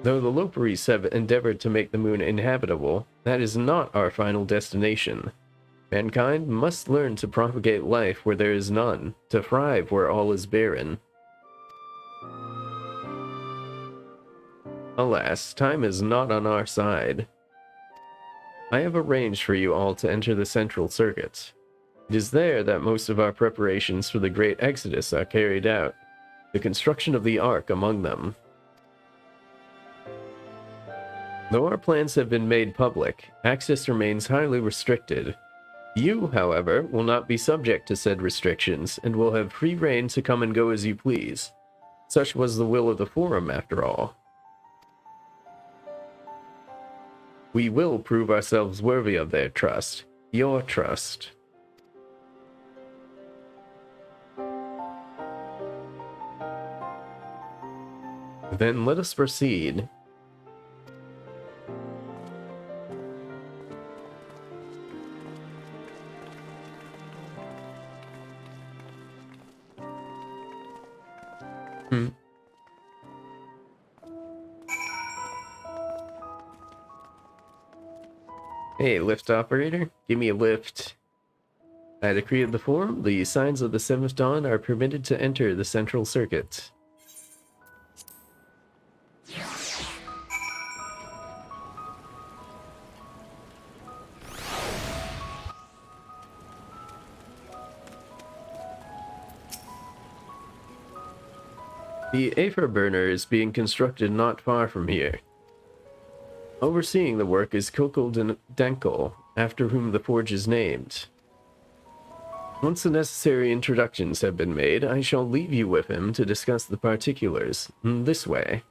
Though the Loperies have endeavored to make the moon inhabitable, that is not our final destination. Mankind must learn to propagate life where there is none, to thrive where all is barren. Alas, time is not on our side. I have arranged for you all to enter the central circuit. It is there that most of our preparations for the Great Exodus are carried out, the construction of the Ark among them. Though our plans have been made public, access remains highly restricted. You, however, will not be subject to said restrictions, and will have free rein to come and go as you please. Such was the will of the Forum, after all. We will prove ourselves worthy of their trust. Your trust. Then let us proceed. Hey, lift operator, give me a lift. By decree of the Forum, the signs of the Seventh Dawn are permitted to enter the central circuit. The Aether burner is being constructed not far from here. Overseeing the work is Kokol Denkel, after whom the forge is named. Once the necessary introductions have been made, I shall leave you with him to discuss the particulars. This way.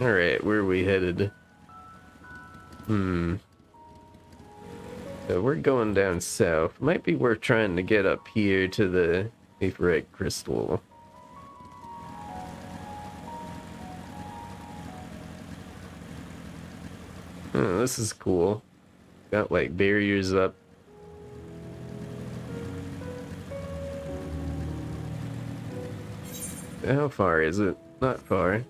Alright, where are we headed? So we're going down south. Might be worth trying to get up here to the Aetherite crystal. Oh, this is cool. Got like barriers up. How far is it? Not far.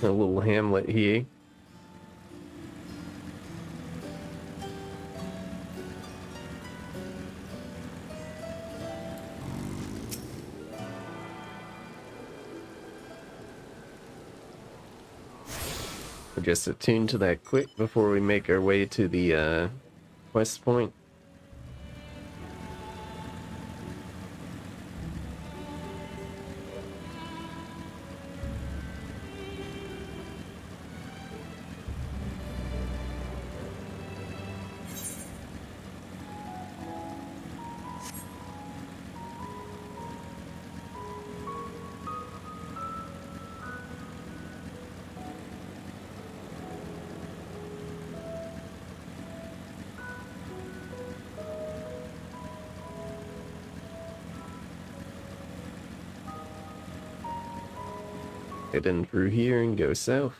A little hamlet here. We'll just attune to that quick before we make our way to the quest point. Head in through here and go south.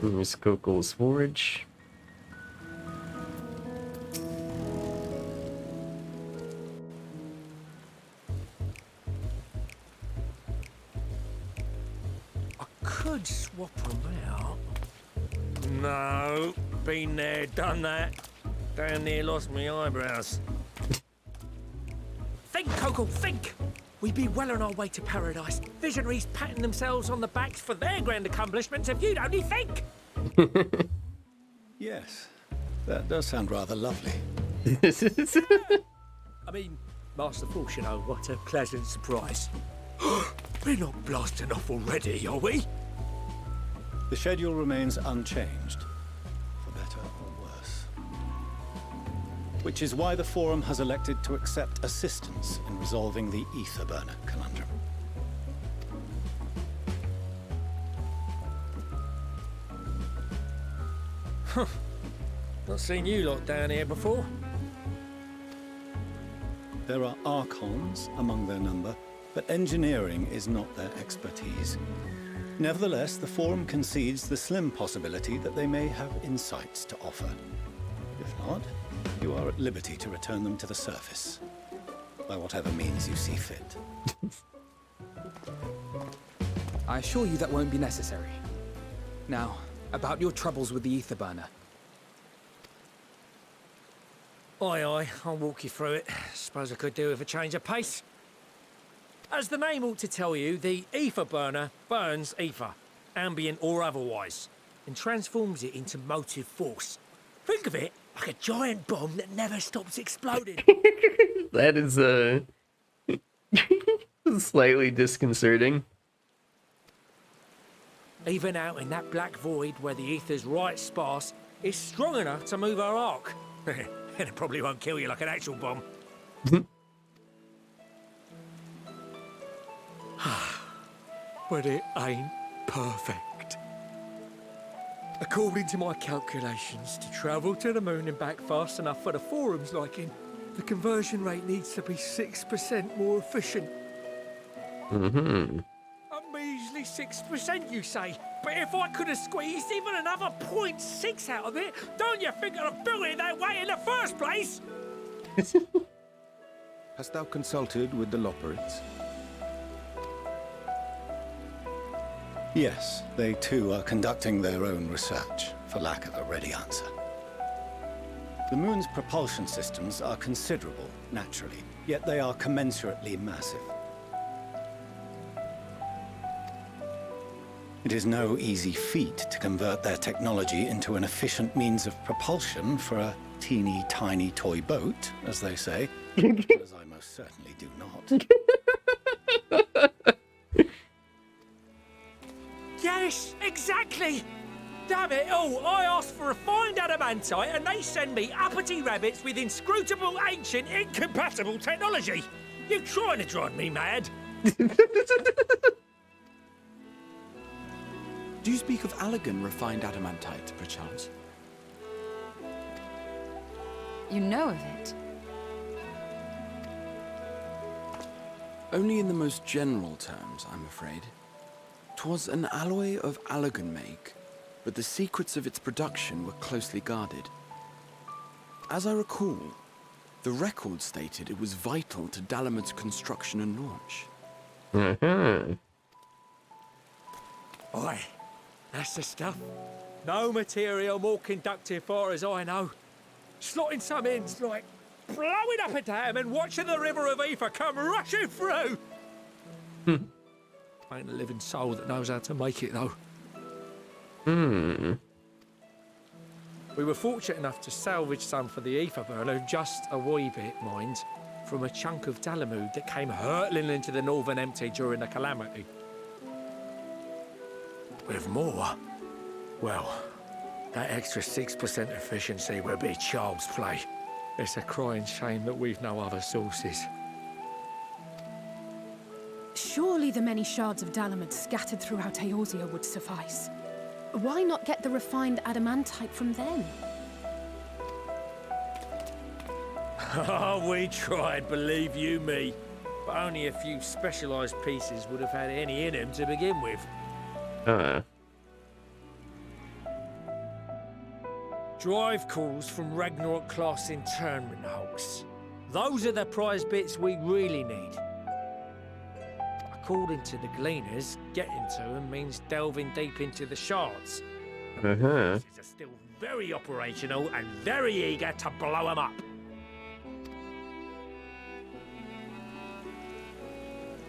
Here's Kokol's forge. Could swap them out. No, been there, done that. Down near lost me eyebrows. Think, Kokol, think! We'd be well on our way to paradise. Visionaries patting themselves on the backs for their grand accomplishments if you'd only think! Yes, that does sound rather lovely. I mean, Master Force, you know, what a pleasant surprise. We're not blasting off already, are we? The schedule remains unchanged, for better or worse. Which is why the Forum has elected to accept assistance in resolving the Aether burner conundrum. Huh. Not seen you lot down here before. There are Archons among their number, but engineering is not their expertise. Nevertheless, the Forum concedes the slim possibility that they may have insights to offer. If not, you are at liberty to return them to the surface, by whatever means you see fit. I assure you that won't be necessary. Now, about your troubles with the Aether burner. Aye, aye, I'll walk you through it. Suppose I could do with a change of pace. As the name ought to tell you, the ether burner burns ether, ambient or otherwise, and transforms it into motive force. Think of it like a giant bomb that never stops exploding. That is slightly disconcerting. Even out in that black void where the ether's right sparse, it's strong enough to move our arc. And it probably won't kill you like an actual bomb. But it ain't perfect. According to my calculations, to travel to the moon and back fast enough for the forum's liking, the conversion rate needs to be 6% more efficient. Mm-hmm. A measly 6%, you say? But if I could have squeezed even another 0.6 out of it, don't you think I'd have built it that way in the first place? Hast thou consulted with the Loporrits? Yes, they too are conducting their own research, for lack of a ready answer. The moon's propulsion systems are considerable, naturally, yet they are commensurately massive. It is no easy feat to convert their technology into an efficient means of propulsion for a teeny tiny toy boat, as they say, as I most certainly do not. Yes, exactly! Damn it all, I asked for refined adamantite and they send me uppity rabbits with inscrutable, ancient, incompatible technology! You're trying to drive me mad! Do you speak of Allegan refined adamantite, perchance? You know of it? Only in the most general terms, I'm afraid. 'Twas an alloy of Allegan make, but the secrets of its production were closely guarded. As I recall, the record stated it was vital to Dalamud's construction and launch. Mm-hmm. Oi, that's the stuff. No material more conductive far as I know. Slotting some ends like blowing up a dam and watching the river of ether come rushing through. Ain't a living soul that knows how to make it though. We were fortunate enough to salvage some for the ether burner, just a wee bit, mind, from a chunk of Dalamud that came hurtling into the northern empty during the calamity. With more, well, that extra 6% efficiency would be child's play. It's a crying shame that we've no other sources. Surely the many shards of Dalamud scattered throughout Eorzea would suffice. Why not get the refined adamantite from them? Oh, we tried, believe you me. But only a few specialised pieces would have had any in them to begin with. Drive calls from Ragnarok-class internment hulks. Those are the prize bits we really need. According to the Gleaners, getting to them means delving deep into the shards. These are still very operational and very eager to blow them up.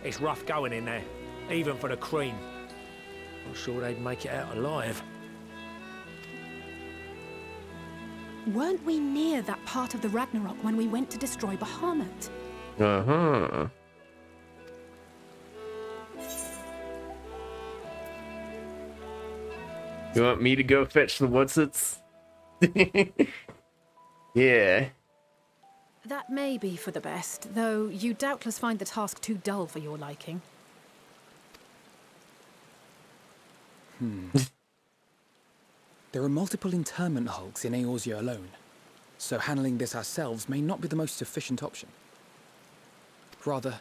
It's rough going in there, even for the cream. Not sure they'd make it out alive. Weren't we near that part of the Ragnarok when we went to destroy Bahamut? You want me to go fetch the what's-its? Yeah. That may be for the best, though you doubtless find the task too dull for your liking. There are multiple internment hulks in Eorzea alone, so handling this ourselves may not be the most efficient option. Rather,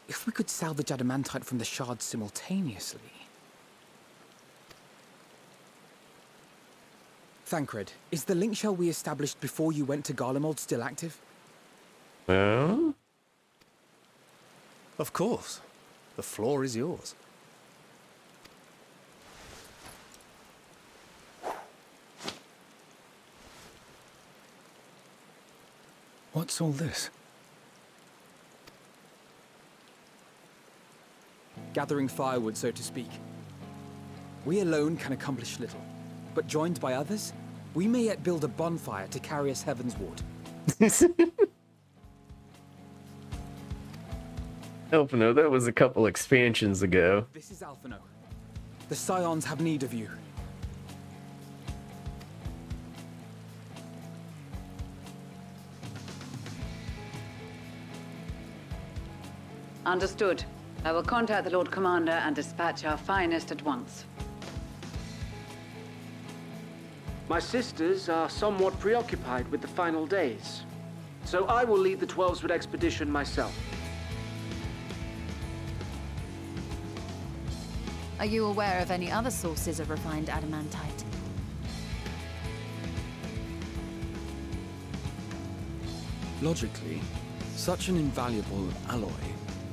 if we could salvage adamantite from the shards simultaneously... Thancred, is the link shell we established before you went to Garlemald still active? Well? Of course. The floor is yours. What's all this? gathering firewood, so to speak. We alone can accomplish little, but joined by others, we may yet build a bonfire to carry us heavensward. Elfino, that was a couple expansions ago. This is Alphino. The Scions have need of you. Understood. I will contact the Lord Commander and dispatch our finest at once. My sisters are somewhat preoccupied with the final days, so I will lead the 12-Sword expedition myself. Are you aware of any other sources of refined adamantite? Logically, such an invaluable alloy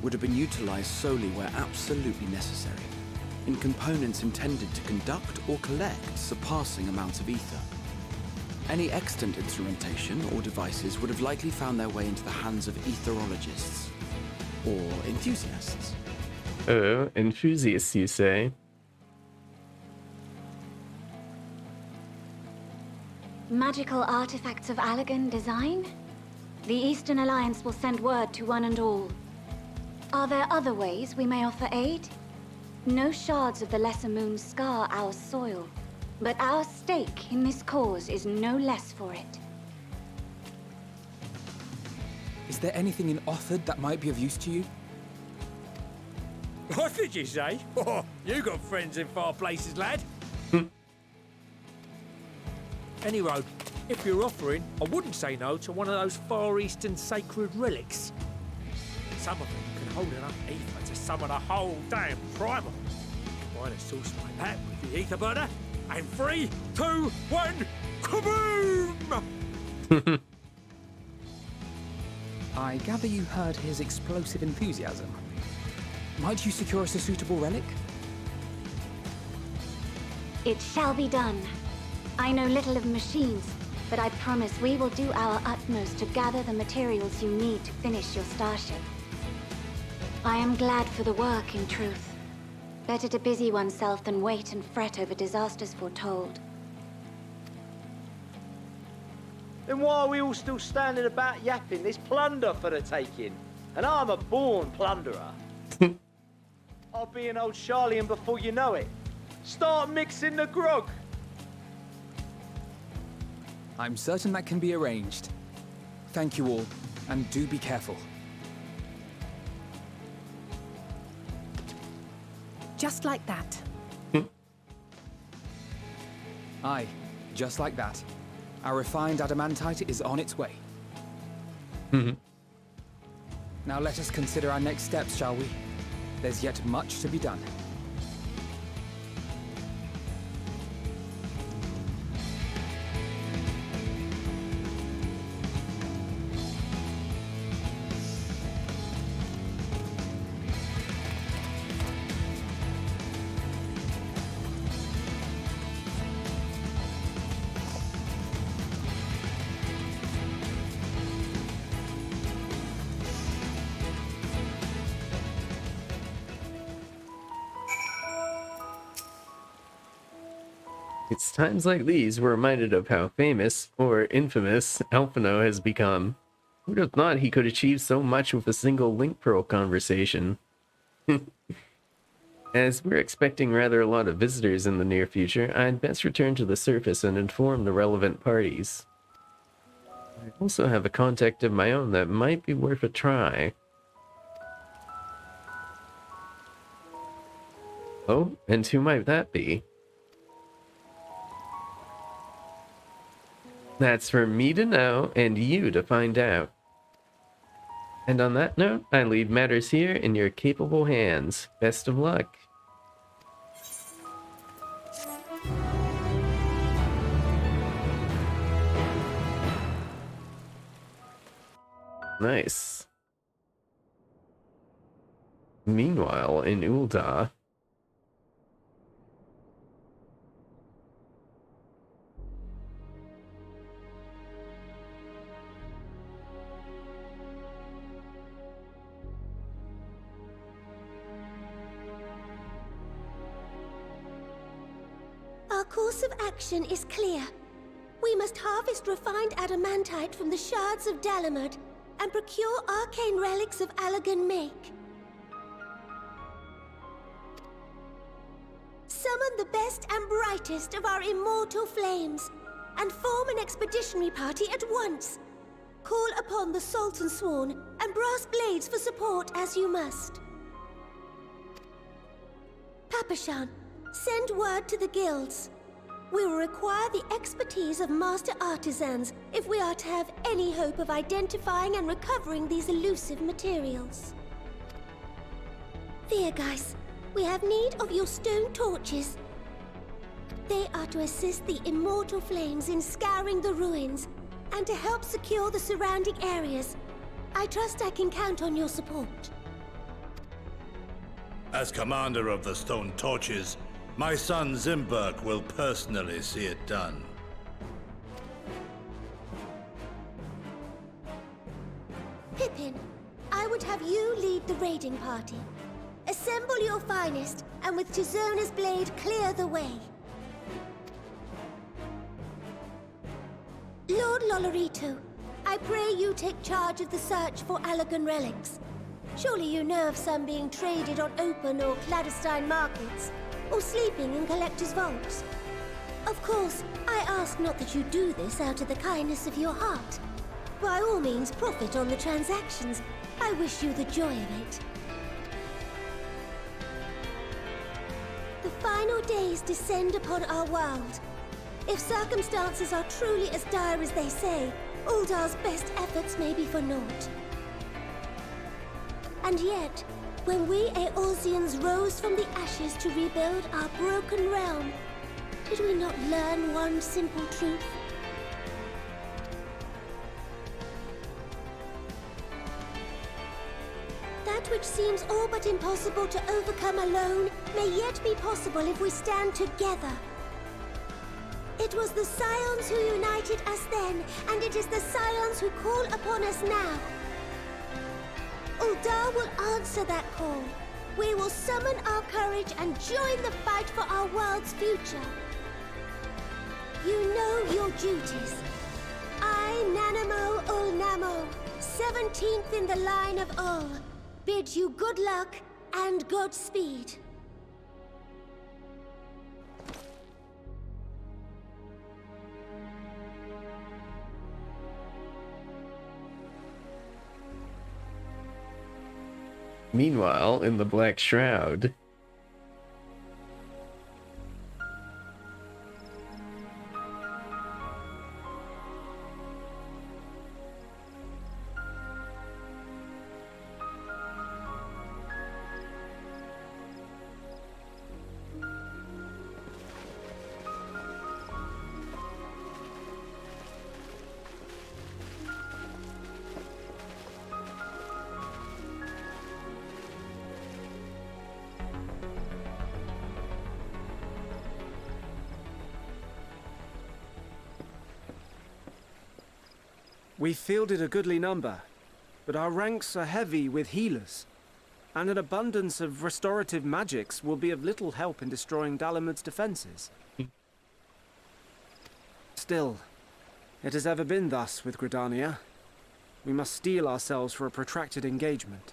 would have been utilized solely where absolutely necessary, in components intended to conduct or collect surpassing amounts of ether. Any extant instrumentation or devices would have likely found their way into the hands of etherologists, or enthusiasts. Oh, enthusiasts, you say? Magical artifacts of Allagan design? The Eastern Alliance will send word to one and all. Are there other ways we may offer aid? No shards of the Lesser Moon scar our soil, but our stake in this cause is no less for it. Is there anything in Othard that might be of use to you? What did you say? Oh, you got friends in far places, lad. Anyway, if you're offering, I wouldn't say no to one of those Far Eastern sacred relics. Some of them can hold enough ether to summon a whole damn primal. Combine a source like that with the ether burner, and 3, 2, 1, kaboom! I gather you heard his explosive enthusiasm. Might you secure us a suitable relic? It shall be done. I know little of machines, but I promise we will do our utmost to gather the materials you need to finish your starship. I am glad for the work, in truth. Better to busy oneself than wait and fret over disasters foretold. Then why are we all still standing about yapping? There's plunder for the taking, and I'm a born plunderer. I'll be an old Charlian before you know it. Start mixing the grog. I'm certain that can be arranged. Thank you all, and do be careful. Just like that. Aye, just like that. Our refined adamantite is on its way. Now let us consider our next steps, shall we? There's yet much to be done. It's times like these we're reminded of how famous, or infamous, Alphino has become. Who'd have thought he could achieve so much with a single link pearl conversation? As we're expecting rather a lot of visitors in the near future, I'd best return to the surface and inform the relevant parties. I also have a contact of my own that might be worth a try. Oh, and who might that be? That's for me to know and you to find out. And on that note, I leave matters here in your capable hands. Best of luck. Nice. Meanwhile, in Ul'dah, course of action is clear. We must harvest refined adamantite from the shards of Dalamud and procure arcane relics of Allagan make. Summon the best and brightest of our immortal flames, and form an expeditionary party at once. Call upon the Sultan Sworn and Brass Blades for support as you must. Papashan, send word to the guilds. We will require the expertise of master artisans if we are to have any hope of identifying and recovering these elusive materials. Viergeist, we have need of your stone torches. They are to assist the immortal flames in scouring the ruins and to help secure the surrounding areas. I trust I can count on your support. As commander of the Stone Torches, my son Zimberg will personally see it done. Pippin, I would have you lead the raiding party. Assemble your finest, and with Tizona's blade, clear the way. Lord Lolorito, I pray you take charge of the search for Allagan relics. Surely you know of some being traded on open or clandestine markets, or sleeping in collectors' vaults. Of course, I ask not that you do this out of the kindness of your heart. By all means, profit on the transactions. I wish you the joy of it. The final days descend upon our world. If circumstances are truly as dire as they say, Uldar's best efforts may be for naught. And yet, when we Eorzeans rose from the ashes to rebuild our broken realm, did we not learn one simple truth? That which seems all but impossible to overcome alone may yet be possible if we stand together. It was the Scions who united us then, and it is the Scions who call upon us now. Uldar will answer that call. We will summon our courage and join the fight for our world's future. You know your duties. I, Nanamo Ulnamo, 17th in the line of Ul, bid you good luck and Godspeed. Meanwhile, in the Black Shroud, we fielded a goodly number, but our ranks are heavy with healers, and an abundance of restorative magics will be of little help in destroying Dalamud's defenses. Still, it has ever been thus with Gridania. We must steel ourselves for a protracted engagement.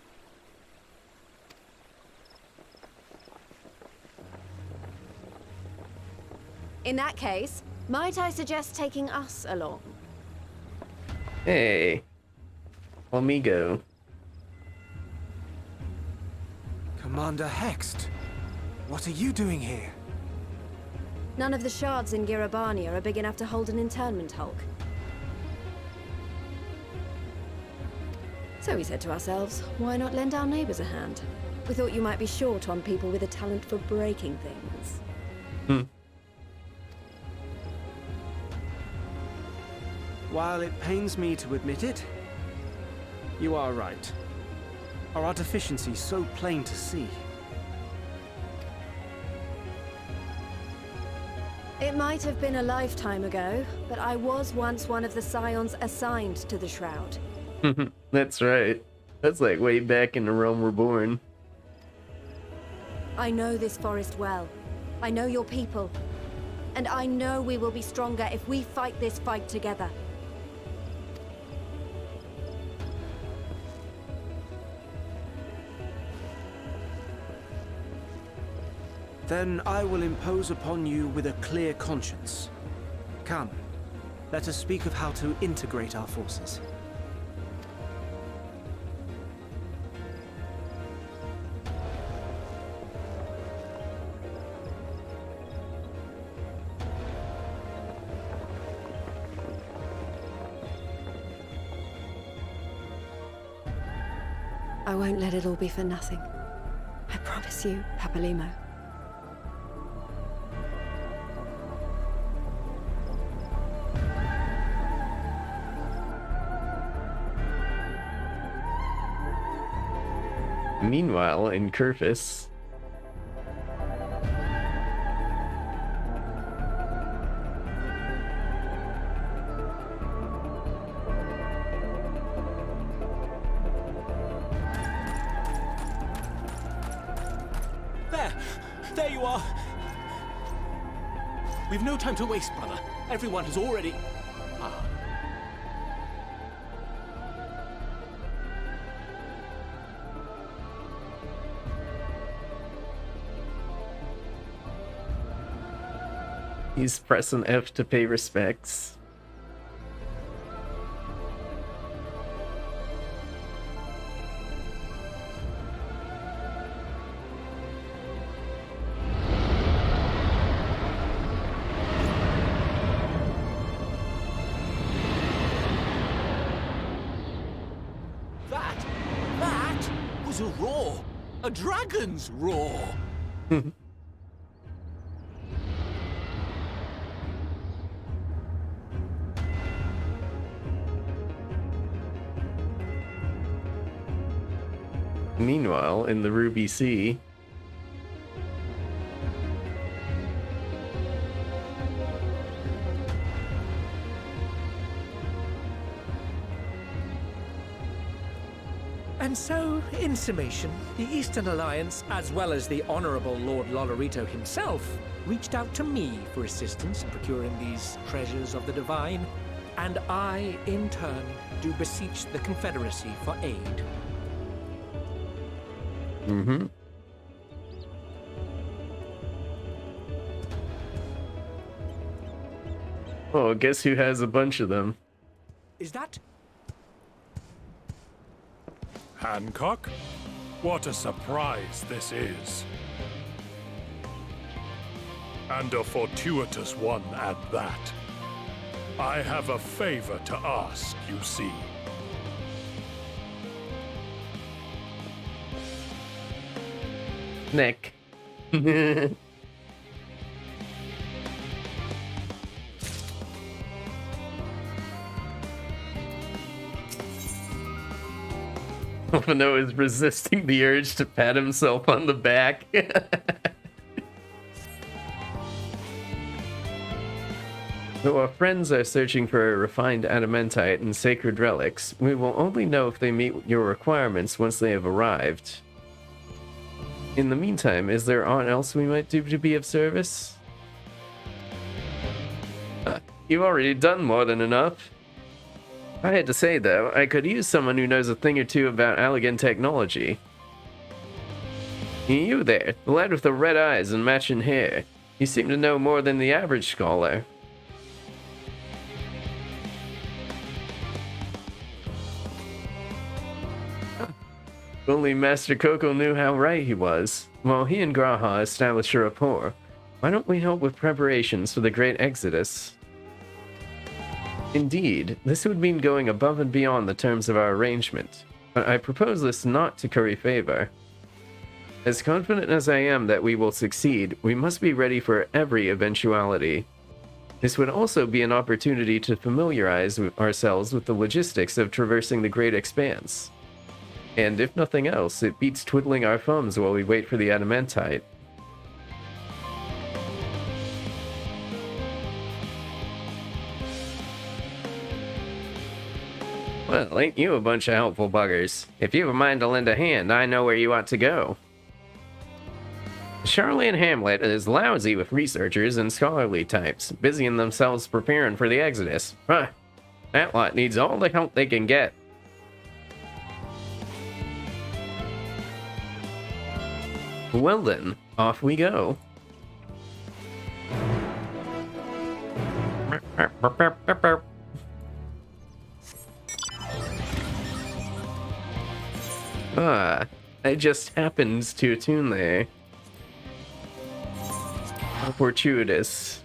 In that case, might I suggest taking us along? hey, amigo. Commander Hext, what are you doing here? None of the shards in Girabania are big enough to hold an internment hulk. So we said to ourselves, why not lend our neighbors a hand? We thought you might be short on people with a talent for breaking things. While it pains me to admit it, you are right. Our deficiency so plain to see. It might have been a lifetime ago, but I was once one of the Scions assigned to the Shroud. That's right. That's like way back in the Realm Reborn. I know this forest well. I know your people. And I know we will be stronger if we fight this fight together. Then I will impose upon you with a clear conscience. Come, let us speak of how to integrate our forces. I won't let it all be for nothing. I promise you, Papalimo. Meanwhile, in Kurfus, There you are! We've no time to waste, brother. Everyone has already... Ah. he's pressing F to pay respects. That was a roar! A dragon's roar! Meanwhile, in the Ruby Sea, And so, in summation, the Eastern Alliance, as well as the Honourable Lord Lolorito himself, reached out to me for assistance in procuring these treasures of the divine, and I, in turn, do beseech the Confederacy for aid. Mm-hmm. Oh, guess who has a bunch of them? Is that... Hancock? What a surprise this is. And a fortuitous one at that. I have a favor to ask, you see. Nick. Opano is resisting the urge to pat himself on the back. Though our friends are searching for a refined adamantite and sacred relics, we will only know if they meet your requirements once they have arrived. In the meantime, is there aught else we might do to be of service? You've already done more than enough. I had to say, though, I could use someone who knows a thing or two about Allegan technology. You there, the lad with the red eyes and matching hair. You seem to know more than the average scholar. If only Master Coco knew how right he was. While he and Graha establish a rapport, why don't we help with preparations for the Great Exodus? Indeed, this would mean going above and beyond the terms of our arrangement, but I propose this not to curry favor. As confident as I am that we will succeed, we must be ready for every eventuality. This would also be an opportunity to familiarize ourselves with the logistics of traversing the Great Expanse. And if nothing else, it beats twiddling our thumbs while we wait for the adamantite. Well, ain't you a bunch of helpful buggers? If you have a mind to lend a hand, I know where you ought to go. Charlene Hamlet is lousy with researchers and scholarly types, busying themselves preparing for the Exodus. Huh. That lot needs all the help they can get. Well then, off we go. I just happened to attune there. How fortuitous.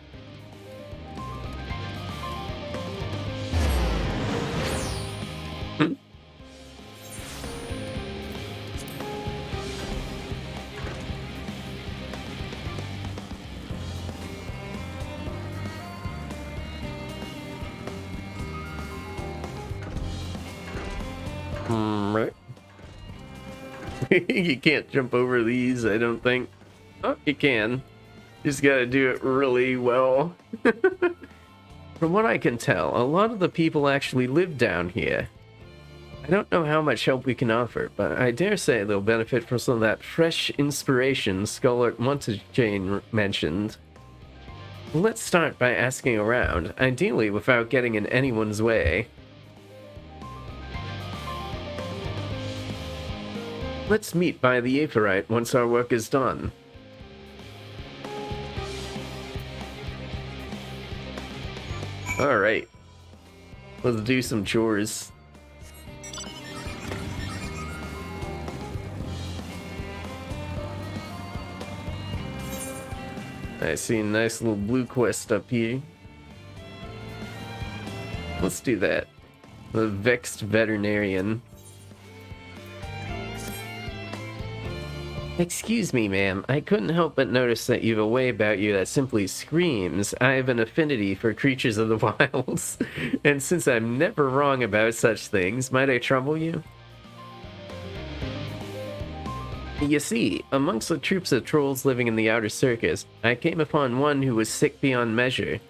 Right. You can't jump over these, I don't think. Oh, you can. Just gotta do it really well. From what I can tell, a lot of the people actually live down here. I don't know how much help we can offer, but I dare say they'll benefit from some of that fresh inspiration Scholar Montaigne mentioned. Let's start by asking around, ideally without getting in anyone's way. Let's meet by the Aetheryte once our work is done. Alright. Let's do some chores. I see a nice little blue quest up here. Let's do that. The Vexed Veterinarian. Excuse me, ma'am. I couldn't help but notice that you've a way about you that simply screams. I have an affinity for creatures of the wilds, and since I'm never wrong about such things, might I trouble you? You see, amongst the troops of trolls living in the outer circus, I came upon one who was sick beyond measure.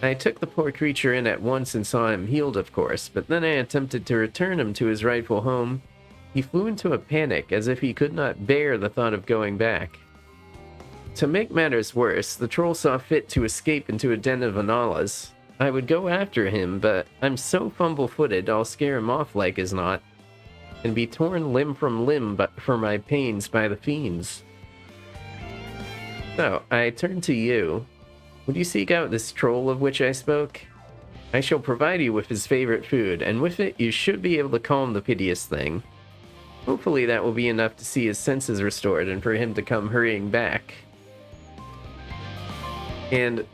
I took the poor creature in at once and saw him healed, of course, but then I attempted to return him to his rightful home. He flew into a panic, as if he could not bear the thought of going back. To make matters worse, the troll saw fit to escape into a den of Analas. I would go after him, but I'm so fumble-footed I'll scare him off like as not, and be torn limb from limb for my pains by the fiends. So, I turn to you. Would you seek out this troll of which I spoke? I shall provide you with his favorite food, and with it you should be able to calm the piteous thing. Hopefully that will be enough to see his senses restored and for him to come hurrying back. And